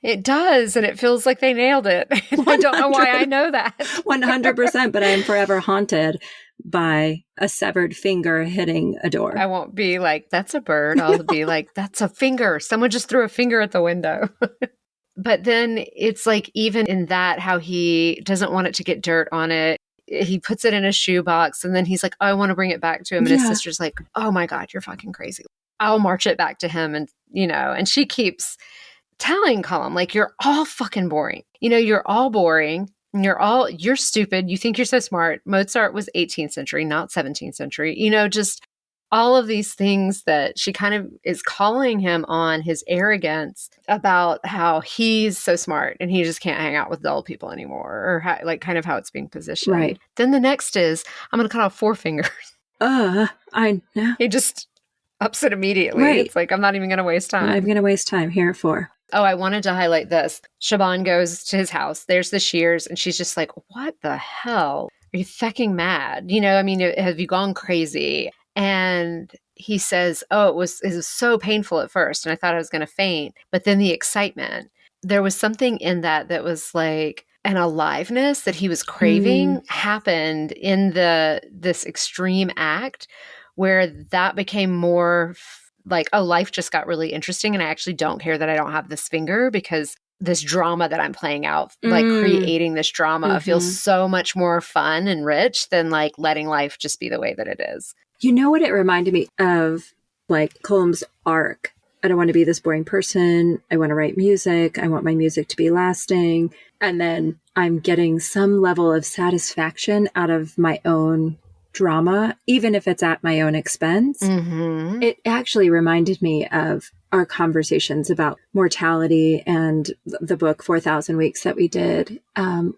It does. And it feels like they nailed it. I don't know why I know that. 100%. But I am forever haunted by a severed finger hitting a door. I won't be like, that's a bird. I'll be like, that's a finger. Someone just threw a finger at the window. But then it's like, even in that, how he doesn't want it to get dirt on it. He puts it in a shoebox and then he's like, oh, I want to bring it back to him. And his sister's like, oh my God, you're fucking crazy. I'll march it back to him. And, you know, and she keeps telling Colin, like, you're all fucking boring. You know, you're all boring. You're stupid. You think you're so smart. Mozart was 18th century, not 17th century. You know, just all of these things that she kind of is calling him on, his arrogance about how he's so smart and he just can't hang out with dull people anymore, or how, like kind of how it's being positioned. Right. Then the next is, I'm going to cut off 4 fingers. I know. He just ups it immediately. Right. It's like, I'm not even going to waste time. I'm going to waste time here at 4. Oh, I wanted to highlight this. Siobhan goes to his house. There's the shears. And she's just like, what the hell? Are you fucking mad? You know, I mean, have you gone crazy? And he says, oh, it was so painful at first. And I thought I was going to faint. But then the excitement, there was something in that was like an aliveness that he was craving happened in this extreme act where that became more like, oh, life just got really interesting. And I actually don't care that I don't have this finger because this drama that I'm playing out, like creating this drama feels so much more fun and rich than like letting life just be the way that it is. You know what it reminded me of? Like Colm's arc. I don't want to be this boring person. I want to write music. I want my music to be lasting. And then I'm getting some level of satisfaction out of my own drama, even if it's at my own expense. It actually reminded me of our conversations about mortality and the book 4,000 Weeks that we did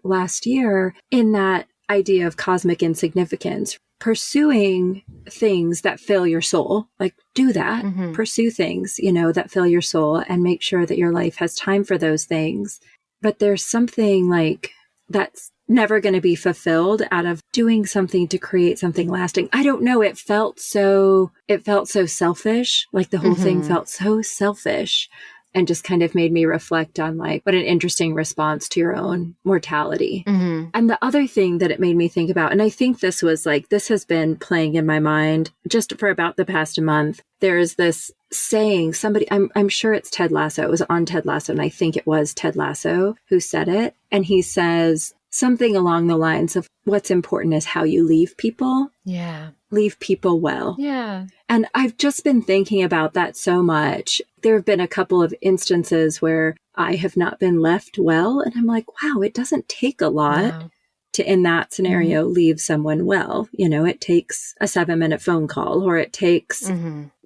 last year, in that idea of cosmic insignificance. Pursuing things that fill your soul, like do that, pursue things, you know, that fill your soul and make sure that your life has time for those things. But there's something like that's never going to be fulfilled out of doing something to create something lasting. I don't know. It felt so selfish. Like the whole thing felt so selfish. and just kind of made me reflect on like what an interesting response to your own mortality. Mm-hmm. And the other thing that it made me think about, and I think this was like, this has been playing in my mind just for about the past month. There is this saying, somebody, I'm sure it's Ted Lasso. It was on Ted Lasso, and I think it was Ted Lasso who said it. And he says something along the lines of what's important is how you leave people. Yeah. Leave people well. Yeah. And I've just been thinking about that so much. There have been a couple of instances where I have not been left well. And I'm like, wow, it doesn't take a lot Wow. to, in that scenario, leave someone well. You know, it takes a 7-minute phone call, or it takes,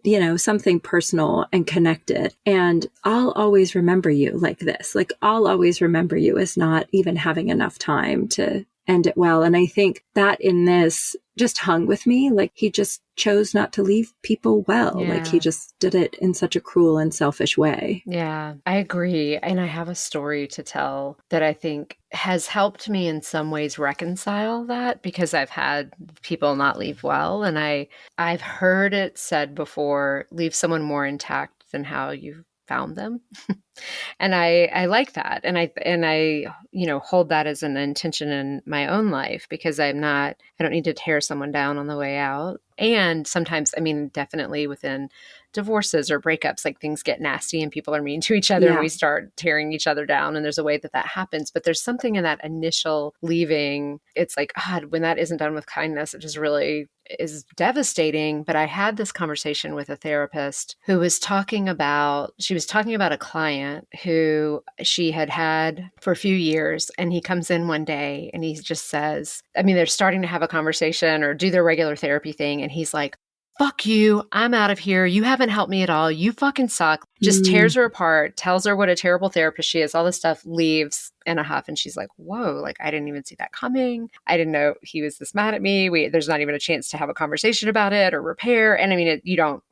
you know, something personal and connected. And I'll always remember you like this. Like, I'll always remember you as not even having enough time to end it well. And I think that in this just hung with me. Like, he just chose not to leave people well. Yeah. Like, he just did it in such a cruel and selfish way. Yeah, I agree. And I have a story to tell that I think has helped me in some ways reconcile that, because I've had people not leave well. And I've heard it said before, leave someone more intact than how you found them. And I like that. And I, you know, hold that as an intention in my own life, because I don't need to tear someone down on the way out. And sometimes, I mean, definitely within divorces or breakups, like things get nasty and people are mean to each other and we start tearing each other down. And there's a way that happens. But there's something in that initial leaving. It's like, God, when that isn't done with kindness, it just really is devastating. But I had this conversation with a therapist who was talking about a client who she had for a few years. And he comes in one day and he just says, I mean, they're starting to have a conversation or do their regular therapy thing. And he's like, fuck you, I'm out of here. You haven't helped me at all. You fucking suck. Just tears her apart, tells her what a terrible therapist she is, all this stuff, leaves in a huff. And she's like, whoa, like, I didn't even see that coming. I didn't know he was this mad at me. There's not even a chance to have a conversation about it or repair. And I mean, you don't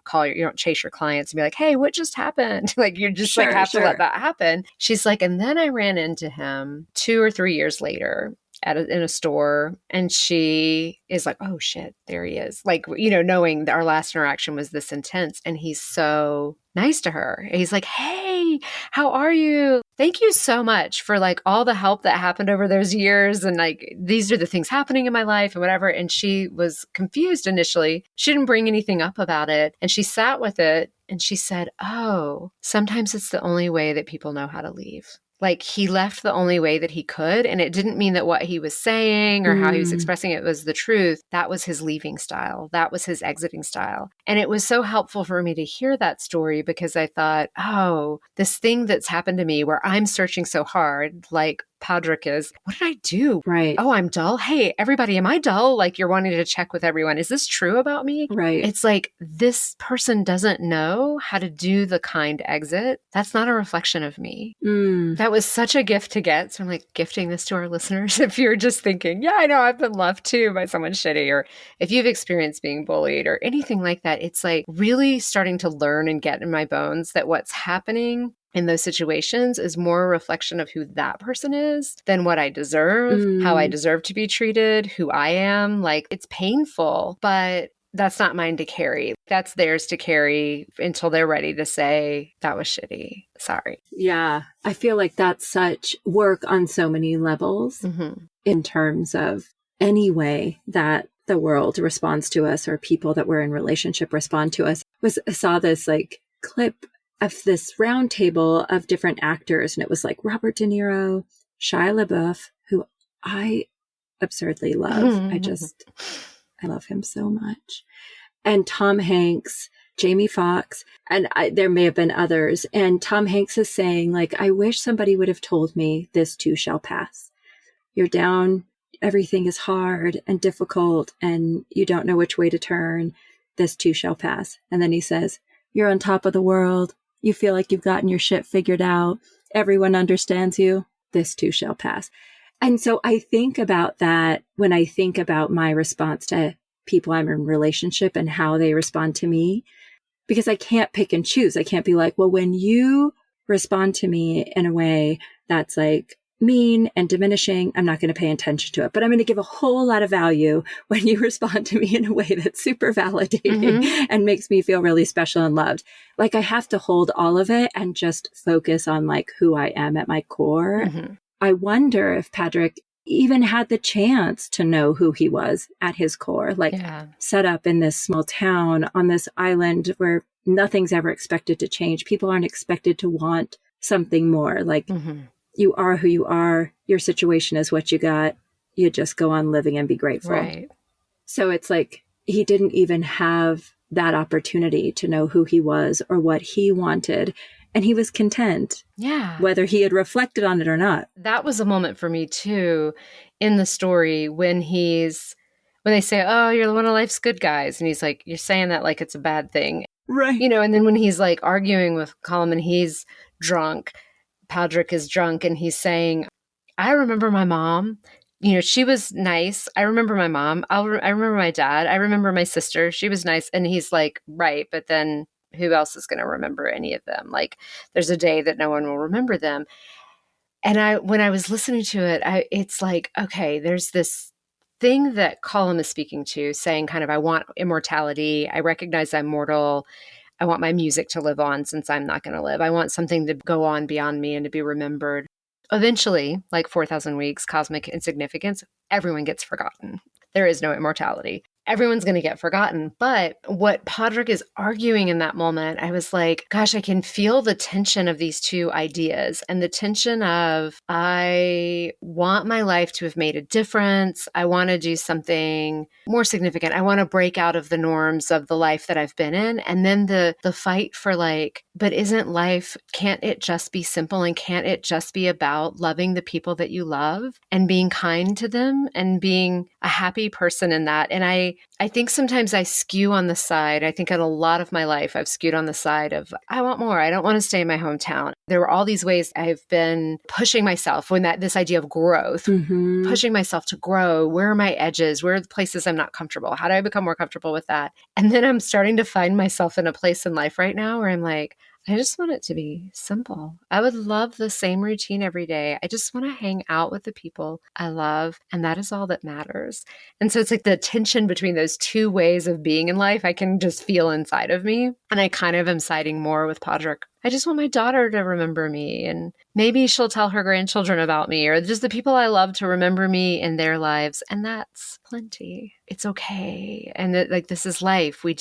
chase your clients and be like, hey, what just happened? Like, you just have to let that happen. She's like, and then I ran into him 2 or 3 years later in a store, and she is like, oh shit, there he is. Like, you know, knowing that our last interaction was this intense, and he's so nice to her. He's like, hey, how are you? Thank you so much for like all the help that happened over those years. And like, these are the things happening in my life and whatever. And she was confused initially. She didn't bring anything up about it. And she sat with it and she said, oh, sometimes it's the only way that people know how to leave. Like, he left the only way that he could. And it didn't mean that what he was saying or how he was expressing it was the truth. That was his leaving style. That was his exiting style. And it was so helpful for me to hear that story, because I thought, oh, this thing that's happened to me where I'm searching so hard, like Padraig is, what did I do? Right. Oh, I'm dull. Hey, everybody, am I dull? Like, you're wanting to check with everyone. Is this true about me? Right. It's like, this person doesn't know how to do the kind exit. That's not a reflection of me. That was such a gift to get. So I'm like gifting this to our listeners. If you're just thinking, yeah, I know I've been left too by someone shitty, or if you've experienced being bullied or anything like that, it's like really starting to learn and get in my bones that what's happening in those situations is more a reflection of who that person is than what I deserve, how I deserve to be treated, who I am. Like, it's painful, but that's not mine to carry. That's theirs to carry until they're ready to say, that was shitty. Sorry. Yeah. I feel like that's such work on so many levels in terms of any way that the world responds to us or people that we're in relationship respond to us. I saw this like clip of this round table of different actors, and it was like Robert De Niro, Shia LaBeouf, who I absurdly love. I love him so much. And Tom Hanks, Jamie Foxx, and there may have been others. And Tom Hanks is saying, like, I wish somebody would have told me this too shall pass. You're down, everything is hard and difficult, and you don't know which way to turn. This too shall pass. And then he says, you're on top of the world. You feel like you've gotten your shit figured out. Everyone understands you. This too shall pass. And so I think about that when I think about my response to people I'm in relationship and how they respond to me, because I can't pick and choose. I can't be like, well, when you respond to me in a way that's like mean and diminishing, I'm not going to pay attention to it, but I'm going to give a whole lot of value when you respond to me in a way that's super validating and makes me feel really special and loved. Like I have to hold all of it and just focus on like who I am at my core. I wonder if Patrick even had the chance to know who he was at his core, like set up in this small town on this island where nothing's ever expected to change. People aren't expected to want something more. Like you are who you are. Your situation is what you got. You just go on living and be grateful. Right. So it's like he didn't even have that opportunity to know who he was or what he wanted. And he was content. Yeah. Whether he had reflected on it or not. That was a moment for me too in the story when they say, oh, you're one of life's good guys. And he's like, you're saying that like it's a bad thing. Right. You know, and then when he's like arguing with Colin and he's drunk, Patrick is drunk and he's saying, I remember my mom, you know, she was nice. I remember my mom. I remember my dad. I remember my sister. She was nice. And he's like, right. But then who else is going to remember any of them? Like there's a day that no one will remember them. And when I was listening to it, it's like, okay, there's this thing that Colin is speaking to, saying kind of, I want immortality. I recognize I'm mortal. I want my music to live on since I'm not going to live. I want something to go on beyond me and to be remembered. Eventually, like 4,000 weeks, cosmic insignificance, everyone gets forgotten. There is no immortality. Everyone's going to get forgotten. But what Padraig is arguing in that moment, I was like, gosh, I can feel the tension of these two ideas and the tension of, I want my life to have made a difference. I want to do something more significant. I want to break out of the norms of the life that I've been in. And then the fight for like, but isn't life, can't it just be simple? And can't it just be about loving the people that you love and being kind to them and being a happy person in that? And I think sometimes I skew on the side. I think in a lot of my life, I've skewed on the side of, I want more. I don't want to stay in my hometown. There were all these ways I've been pushing myself when this idea of growth, pushing myself to grow. Where are my edges? Where are the places I'm not comfortable? How do I become more comfortable with that? And then I'm starting to find myself in a place in life right now where I'm like, I just want it to be simple. I would love the same routine every day. I just want to hang out with the people I love, and that is all that matters. And so it's like the tension between those two ways of being in life, I can just feel inside of me. And I kind of am siding more with Padraig. I just want my daughter to remember me, and maybe she'll tell her grandchildren about me, or just the people I love to remember me in their lives. And that's plenty. It's okay. And like, this is life. We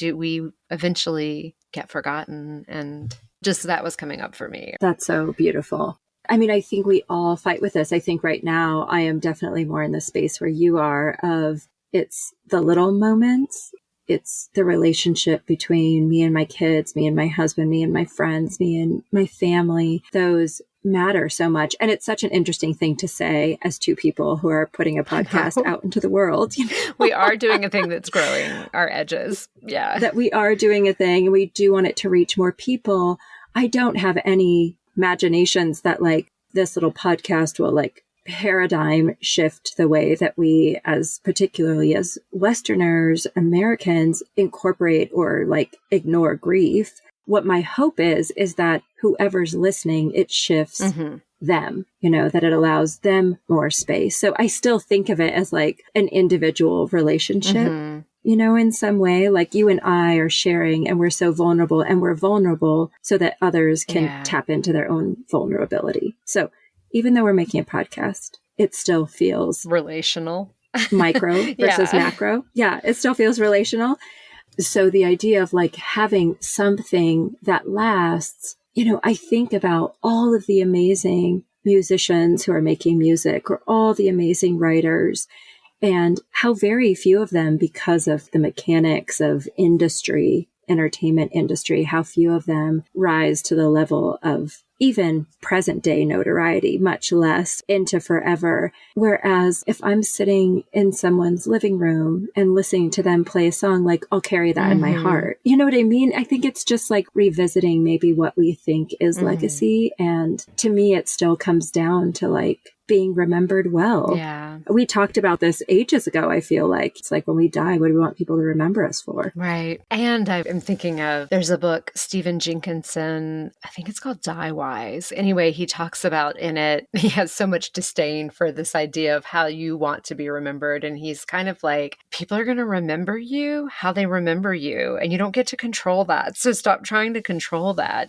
eventually get forgotten, and just that was coming up for me. That's so beautiful. I mean, I think we all fight with this. I think right now I am definitely more in the space where you are of it's the little moments. It's the relationship between me and my kids, me and my husband, me and my friends, me and my family. Those matter so much. And it's such an interesting thing to say as two people who are putting a podcast out into the world. You know? We are doing a thing that's growing our edges. Yeah. That we are doing a thing and we do want it to reach more people. I don't have any imaginations that like this little podcast will like paradigm shift the way that we, as particularly as Westerners, Americans, incorporate or like ignore grief. What my hope is that whoever's listening, it shifts them, you know, that it allows them more space. So I still think of it as like an individual relationship, you know, in some way, like you and I are sharing and we're so vulnerable, and we're vulnerable so that others can tap into their own vulnerability. So even though we're making a podcast, it still feels relational, micro versus macro. Yeah, it still feels relational. So the idea of like having something that lasts, you know, I think about all of the amazing musicians who are making music, or all the amazing writers, and how very few of them, because of the mechanics of industry, entertainment industry, how few of them rise to the level of even present day notoriety, much less into forever. Whereas if I'm sitting in someone's living room and listening to them play a song, like I'll carry that in my heart. You know what I mean? I think it's just like revisiting maybe what we think is legacy. And to me, it still comes down to like being remembered well. Yeah. We talked about this ages ago, I feel like. It's like when we die, what do we want people to remember us for? Right. And I'm thinking of, there's a book, Stephen Jenkinson, I think it's called Die Wise. Anyway, he talks about in it, he has so much disdain for this idea of how you want to be remembered. And he's kind of like, people are going to remember you how they remember you. And you don't get to control that. So stop trying to control that.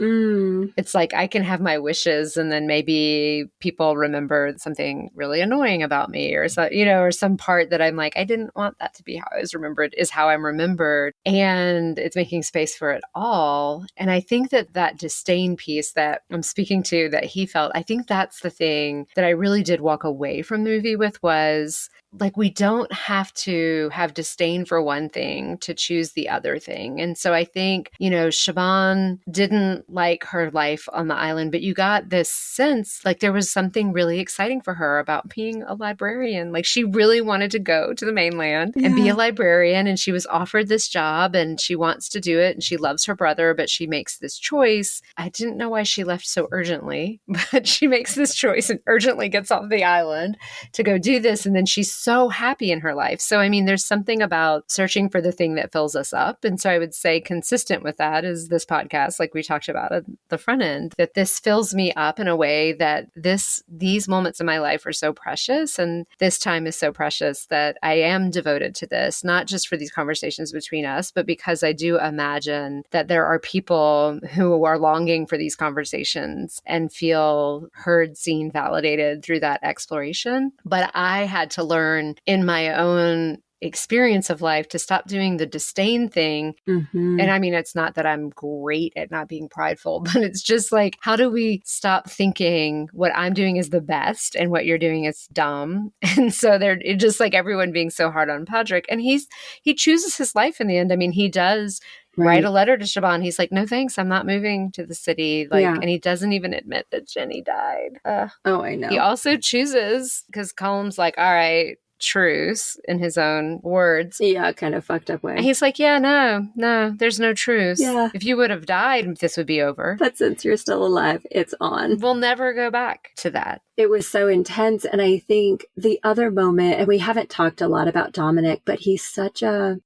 It's like, I can have my wishes and then maybe people remember something really annoying about me or so, or some part that I'm like, I didn't want that to be how I was remembered is how I'm remembered. And it's making space for it all. And I think that disdain piece that I'm speaking to that he felt, I think that's the thing that I really did walk away from the movie with was like, we don't have to have disdain for one thing to choose the other thing. And so I think, Siobhan didn't like her life on the island, but you got this sense like there was something really exciting for her about being a librarian. Like she really wanted to go to the mainland and be a librarian. And she was offered this job and she wants to do it. And she loves her brother, but she makes this choice. I didn't know why she left so urgently, but she makes this choice and urgently gets off the island to go do this. And then she's so happy in her life. So, I mean, there's something about searching for the thing that fills us up. And so I would say consistent with that is this podcast, like we talked about at the front end, that this fills me up in a way that these moments in my life are so precious. And this time is so precious that I am devoted to this, not just for these conversations between us, but because I do imagine that there are people who are longing for these conversations and feel heard, seen, validated through that exploration. But I had to learn in my own experience of life to stop doing the disdain thing. And I mean, it's not that I'm great at not being prideful, but it's just like, how do we stop thinking what I'm doing is the best and what you're doing is dumb? And so it's just like everyone being so hard on Patrick. And he chooses his life in the end. I mean, he does write a letter to Siobhan. He's like, no, thanks. I'm not moving to the city. And he doesn't even admit that Jenny died. I know. He also chooses, because Colin's like, all right, truce in his own words. Yeah, kind of fucked up way. And he's like, yeah, no, there's no truce. Yeah. If you would have died, this would be over. But since you're still alive, it's on. We'll never go back to that. It was so intense. And I think the other moment, and we haven't talked a lot about Dominic, but he's such a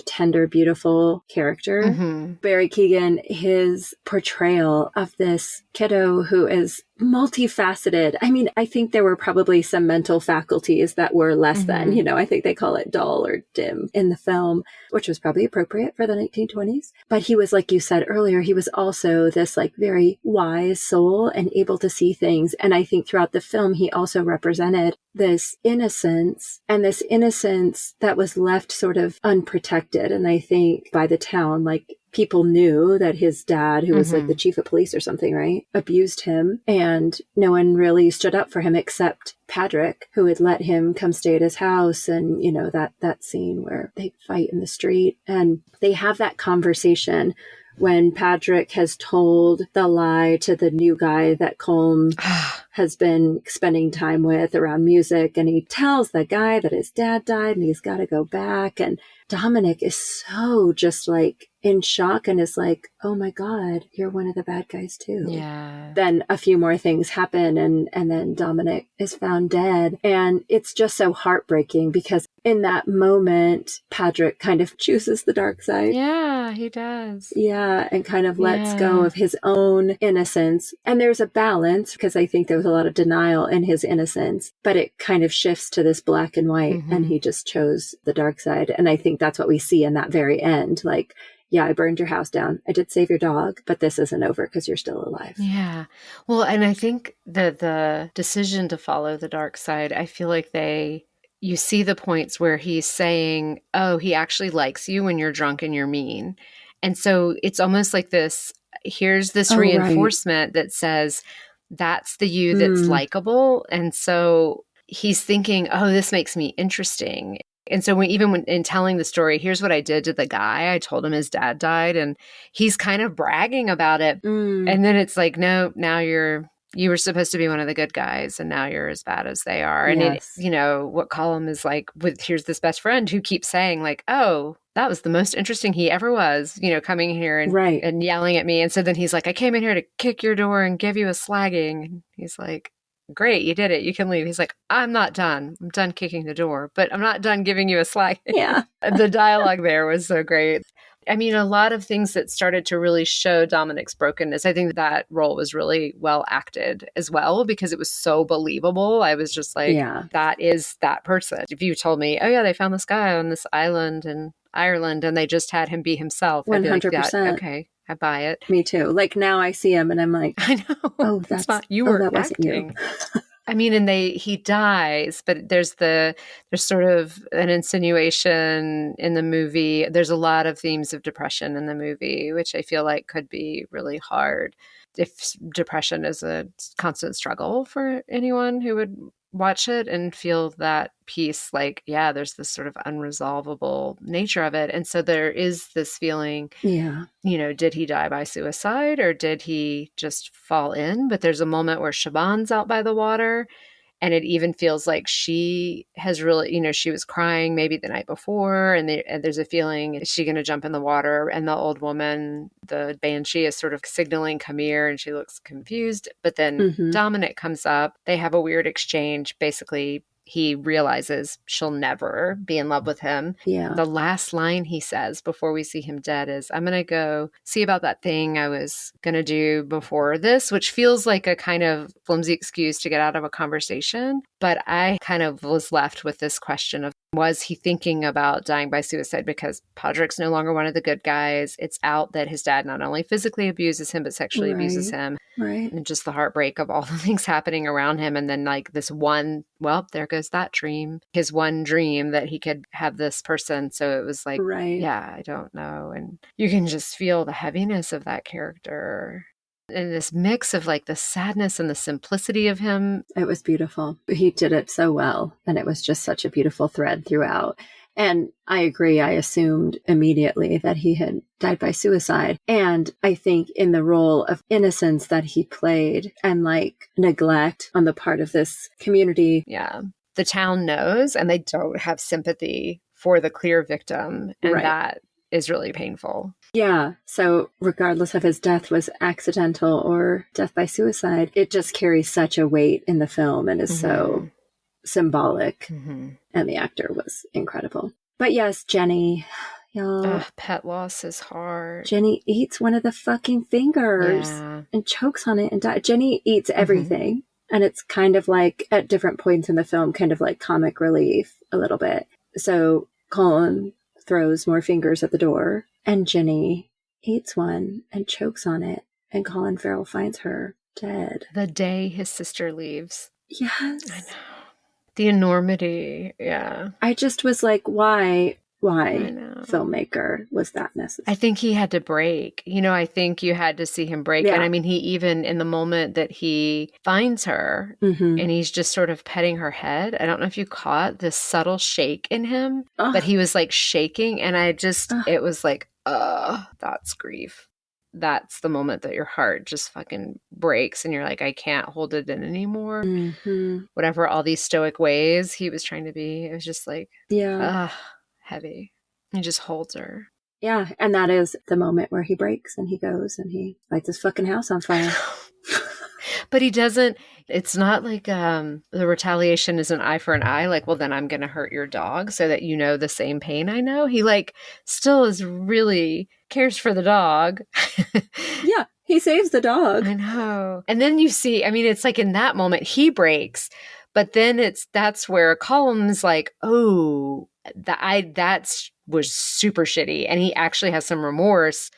tender, beautiful character. Barry Keoghan, his portrayal of this kiddo who is multifaceted. I mean, I think there were probably some mental faculties that were less than, I think they call it dull or dim in the film, which was probably appropriate for the 1920s. But he was, like you said earlier, he was also this like very wise soul and able to see things. And I think throughout the film, he also represented this innocence that was left sort of unprotected. And I think by the town, like people knew that his dad, who was like the chief of police or something, right, abused him. And no one really stood up for him except Patrick, who had let him come stay at his house. And, that scene where they fight in the street and they have that conversation when Patrick has told the lie to the new guy that Colm has been spending time with around music. And he tells the guy that his dad died and he's got to go back. And Dominic is so just like in shock and is like, oh my God, you're one of the bad guys too. Yeah. Then a few more things happen and then Dominic is found dead. And it's just so heartbreaking because in that moment, Patrick kind of chooses the dark side. Yeah, he does. Yeah, and kind of lets go of his own innocence. And there's a balance because I think there was a lot of denial in his innocence, but it kind of shifts to this black and white and he just chose the dark side. And I think that's what we see in that very end. Like, yeah, I burned your house down. I did save your dog, but this isn't over because you're still alive. Yeah. Well, and I think that the decision to follow the dark side, I feel like you see the points where he's saying, oh, he actually likes you when you're drunk and you're mean. And so it's almost like here's this reinforcement that says, that's the you that's likable. And so he's thinking, oh, this makes me interesting. And so even in telling the story, here's what I did to the guy. I told him his dad died and he's kind of bragging about it. And then it's like, no, now you were supposed to be one of the good guys and now you're as bad as they are. And what Colin is like here's this best friend who keeps saying like, oh, that was the most interesting he ever was, coming here and yelling at me. And so then he's like, I came in here to kick your door and give you a slagging. And he's like, great, you did it. You can leave. He's like, I'm not done. I'm done kicking the door, but I'm not done giving you a slag. Yeah. The dialogue there was so great. I mean, a lot of things that started to really show Dominic's brokenness. I think that role was really well acted as well because it was so believable. I was just like, that is that person. If you told me, oh yeah, they found this guy on this island in Ireland and they just had him be himself, 100%. I'd be like, yeah, okay, I buy it. Me too. Like now I see him and I'm like, I know. Oh, that's not you were that wasn't acting. you. I mean, and he dies, but there's sort of an insinuation in the movie. There's a lot of themes of depression in the movie, which I feel like could be really hard if depression is a constant struggle for anyone who would watch it and feel that piece. Like, yeah, there's this sort of unresolvable nature of it. And so there is this feeling, did he die by suicide or did he just fall in? But there's a moment where Siobhan's out by the water and it even feels like she has really, she was crying maybe the night before and there's a feeling, is she going to jump in the water? And the old woman, the Banshee, is sort of signaling, come here, and she looks confused. But then Dominic comes up. They have a weird exchange. Basically, he realizes she'll never be in love with him. Yeah. The last line he says before we see him dead is, I'm going to go see about that thing I was going to do before this, which feels like a kind of flimsy excuse to get out of a conversation. But I kind of was left with this question of, was he thinking about dying by suicide because Podrick's no longer one of the good guys? It's out that his dad not only physically abuses him, but sexually abuses him. Right. And just the heartbreak of all the things happening around him. And then like this one, well, there goes that dream. His one dream that he could have this person. So it was like, yeah, I don't know. And you can just feel the heaviness of that character. And this mix of like the sadness and the simplicity of him. It was beautiful. He did it so well. And it was just such a beautiful thread throughout. And I agree. I assumed immediately that he had died by suicide. And I think in the role of innocence that he played and like neglect on the part of this community. Yeah. The town knows and they don't have sympathy for the clear victim. And that is really painful. Yeah. So regardless of his death was accidental or death by suicide, it just carries such a weight in the film and is so symbolic. And the actor was incredible. But yes, Jenny, y'all. Pet loss is hard. Jenny eats one of the fucking fingers and chokes on it and dies. Jenny eats everything. And it's kind of like at different points in the film, kind of like comic relief a little bit. So Colin throws more fingers at the door and Jenny eats one and chokes on it. And Colin Farrell finds her dead. The day his sister leaves. Yes. I know. The enormity. Yeah. I just was like, why, filmmaker, was that necessary? I think he had to break. I think you had to see him break. Yeah. And I mean, he even in the moment that he finds her and he's just sort of petting her head. I don't know if you caught this subtle shake in him, but he was like shaking. And it was like, that's grief. That's the moment that your heart just fucking breaks and you're like, I can't hold it in anymore. Whatever all these stoic ways he was trying to be, it was just like, heavy. He just holds her. Yeah, and that is the moment where he breaks and he goes and he lights his fucking house on fire. But he doesn't, it's not like the retaliation is an eye for an eye, like, well, then I'm going to hurt your dog so that you know the same pain I know. He like still is really cares for the dog. Yeah, he saves the dog. I know. And then you see, I mean, it's like in that moment he breaks, but then that's where Colin's like, oh, that was super shitty. And he actually has some remorse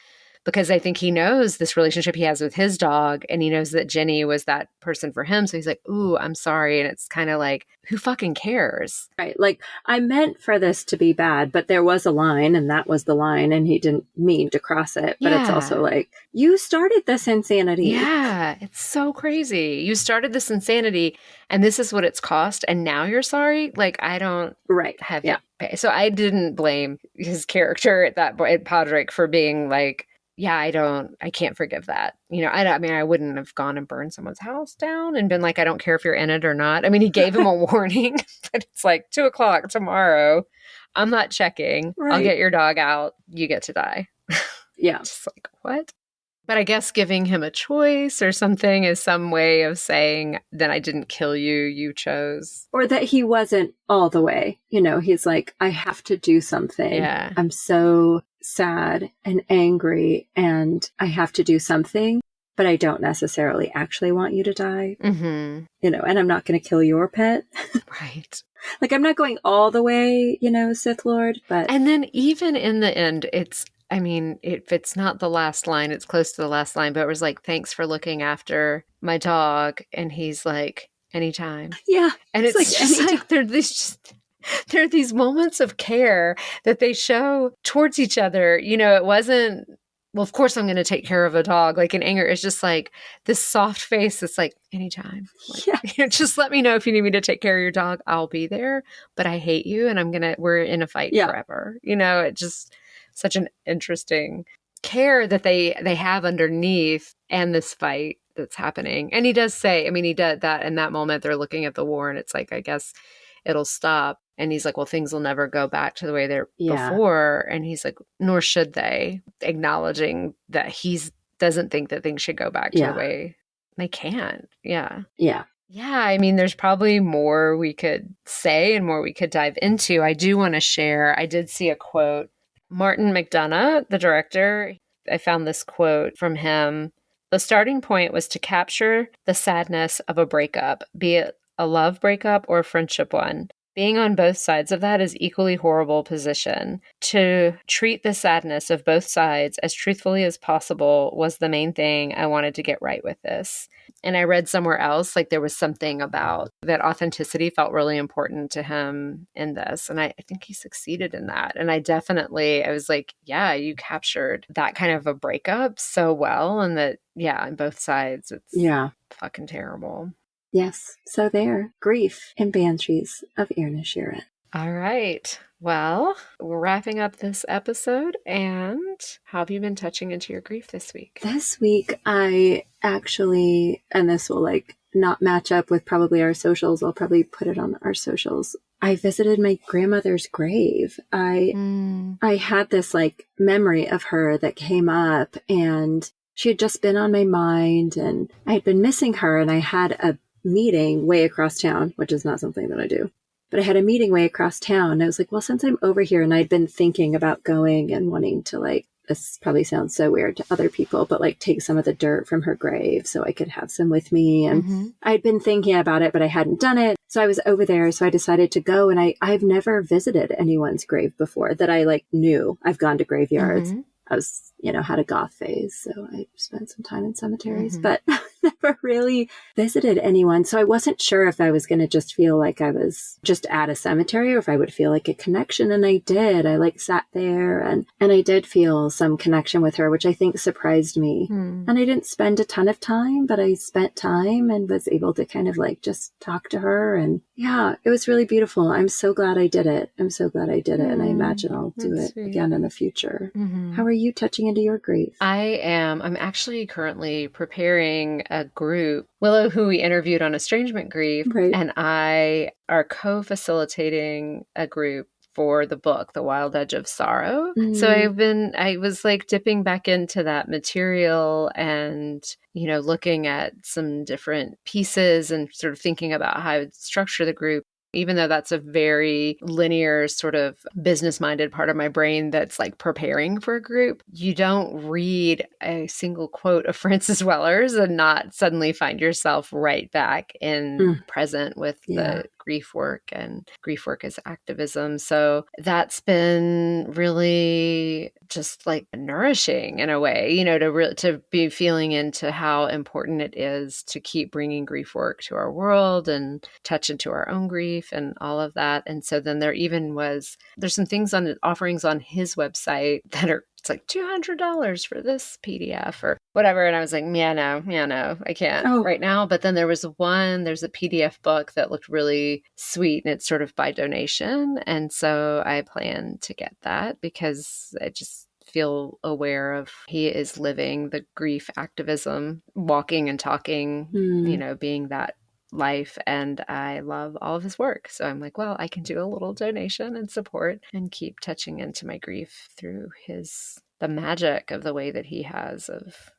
because I think he knows this relationship he has with his dog and he knows that Jenny was that person for him. So he's like, ooh, I'm sorry. And it's kind of like, who fucking cares? Right. Like, I meant for this to be bad, but there was a line and that was the line and he didn't mean to cross it. But it's also like, you started this insanity. Yeah. It's so crazy. You started this insanity and this is what it's cost. And now you're sorry? Like, I don't have to pay. So I didn't blame his character at Podrick for being like, yeah, I can't forgive that. I wouldn't have gone and burned someone's house down and been like, I don't care if you're in it or not. I mean, he gave him a warning, but it's like 2:00 tomorrow. I'm not checking. I'll get your dog out. You get to die. Yeah. Just like, what? But I guess giving him a choice or something is some way of saying, then I didn't kill you, you chose. Or that he wasn't all the way. He's like, I have to do something. Yeah. I'm so sad and angry and I have to do something, but I don't necessarily actually want you to die. Mm-hmm. And I'm not going to kill your pet. Right. Like, I'm not going all the way, Sith Lord, but. And then even in the end, if it's not the last line, it's close to the last line, but it was like, thanks for looking after my dog. And he's like, anytime. Yeah. And it's like, just like, there are these moments of care that they show towards each other. It wasn't, well, of course I'm going to take care of a dog. Like in anger, it's just like this soft face that's like, anytime. Like, just let me know if you need me to take care of your dog. I'll be there, but I hate you and we're in a fight forever. It just such an interesting care that they have underneath and this fight that's happening. And he does say, he did that in that moment, they're looking at the war and it's like, I guess it'll stop. And he's like, well, things will never go back to the way they're before. And he's like, nor should they, acknowledging that he doesn't think that things should go back to the way they can't. Yeah. Yeah. Yeah. There's probably more we could say and more we could dive into. I do want to share, I did see a quote. Martin McDonough, the director, I found this quote from him. The starting point was to capture the sadness of a breakup, be it a love breakup or a friendship one. Being on both sides of that is equally horrible position. To treat the sadness of both sides as truthfully as possible was the main thing I wanted to get right with this. And I read somewhere else, like there was something about that authenticity felt really important to him in this. And I think he succeeded in that. And I was like, yeah, you captured that kind of a breakup so well. And that, on both sides, it's fucking terrible. Yes. So there, grief in Banshees of Inisherin. All right. Well, we're wrapping up this episode. And how have you been touching into your grief this week? This week, I actually, and this will not match up with probably our socials. I'll probably put it on our socials. I visited my grandmother's grave. I had this memory of her that came up and she had just been on my mind and I had been missing her and I had a meeting way across town, which is not something that I do. But I had a meeting way across town. And I was like, well, since I'm over here and I'd been thinking about going and wanting to this probably sounds so weird to other people, but take some of the dirt from her grave so I could have some with me. And I'd been thinking about it, but I hadn't done it. So I was over there. So I decided to go and I've never visited anyone's grave before that I knew. I've gone to graveyards. I was, had a goth phase. So I spent some time in cemeteries, but never really visited anyone. So I wasn't sure if I was going to just feel like I was just at a cemetery or if I would feel like a connection. And I did. I sat there and I did feel some connection with her, which I think surprised me. And I didn't spend a ton of time, but I spent time and was able to kind of just talk to her. And yeah, it was really beautiful. I'm so glad I did it. And I imagine I'll do it again in the future. How are you touching into your grief? I'm actually currently preparing a group. Willow, who we interviewed on estrangement grief, and I are co-facilitating a group for the book, The Wild Edge of Sorrow. So I was dipping back into that material and, looking at some different pieces and sort of thinking about how I would structure the group. Even though that's a very linear sort of business-minded part of my brain that's preparing for a group, you don't read a single quote of Frances Weller's and not suddenly find yourself right back in present with the grief work and grief work as activism. So that's been really just nourishing in a way, to be feeling into how important it is to keep bringing grief work to our world and touch into our own grief and all of that. And so then there's some things on offerings on his website that are, it's $200 for this PDF or whatever. And I was like, no, I can't right now. But then there's a PDF book that looked really sweet and it's sort of by donation. And so I plan to get that because I just feel aware of he is living the grief activism, walking and talking, being that life, and I love all of his work. So I'm like, well, I can do a little donation and support and keep touching into my grief through the magic of the way that he has of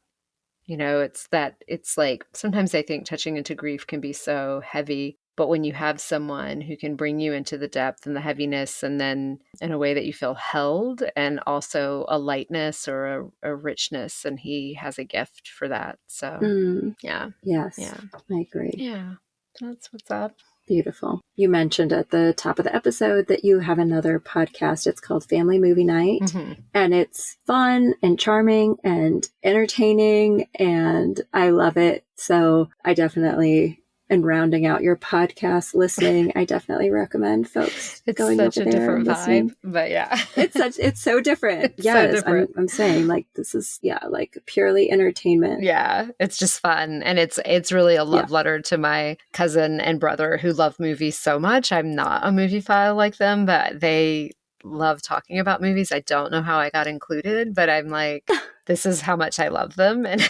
It's like sometimes I think touching into grief can be so heavy, but when you have someone who can bring you into the depth and the heaviness, and then in a way that you feel held, and also a lightness or a richness, and he has a gift for that. So yeah. Yes. Yeah. I agree. Yeah. That's what's up. Beautiful. You mentioned at the top of the episode that you have another podcast. It's called Family Movie Night. And it's fun and charming and entertaining, and I love it. So I definitely, in rounding out your podcast listening, I definitely recommend folks going over there. It's such a different vibe, but yeah. it's so different. It's so different. I'm saying, like, this is, like purely entertainment. Yeah, it's just fun. And it's really a love letter to my cousin and brother who love movies so much. I'm not a moviephile like them, but they love talking about movies. I don't know how I got included, but I'm like, this is how much I love them. And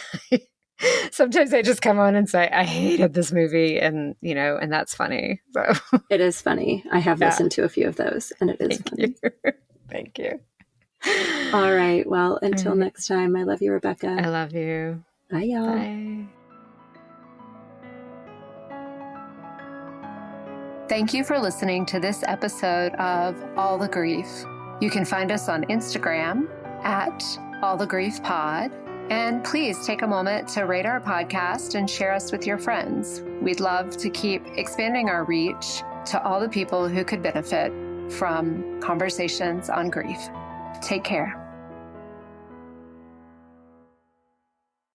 sometimes I just come on and say, I hated this movie, and and that's funny. So it is funny. I have listened to a few of those, and it is funny. Thank you. All right. Well, until next time, I love you, Rebecca. I love you. Bye, y'all. Bye. Thank you for listening to this episode of All the Grief. You can find us on Instagram at All the Grief Pod. And please take a moment to rate our podcast and share us with your friends. We'd love to keep expanding our reach to all the people who could benefit from conversations on grief. Take care.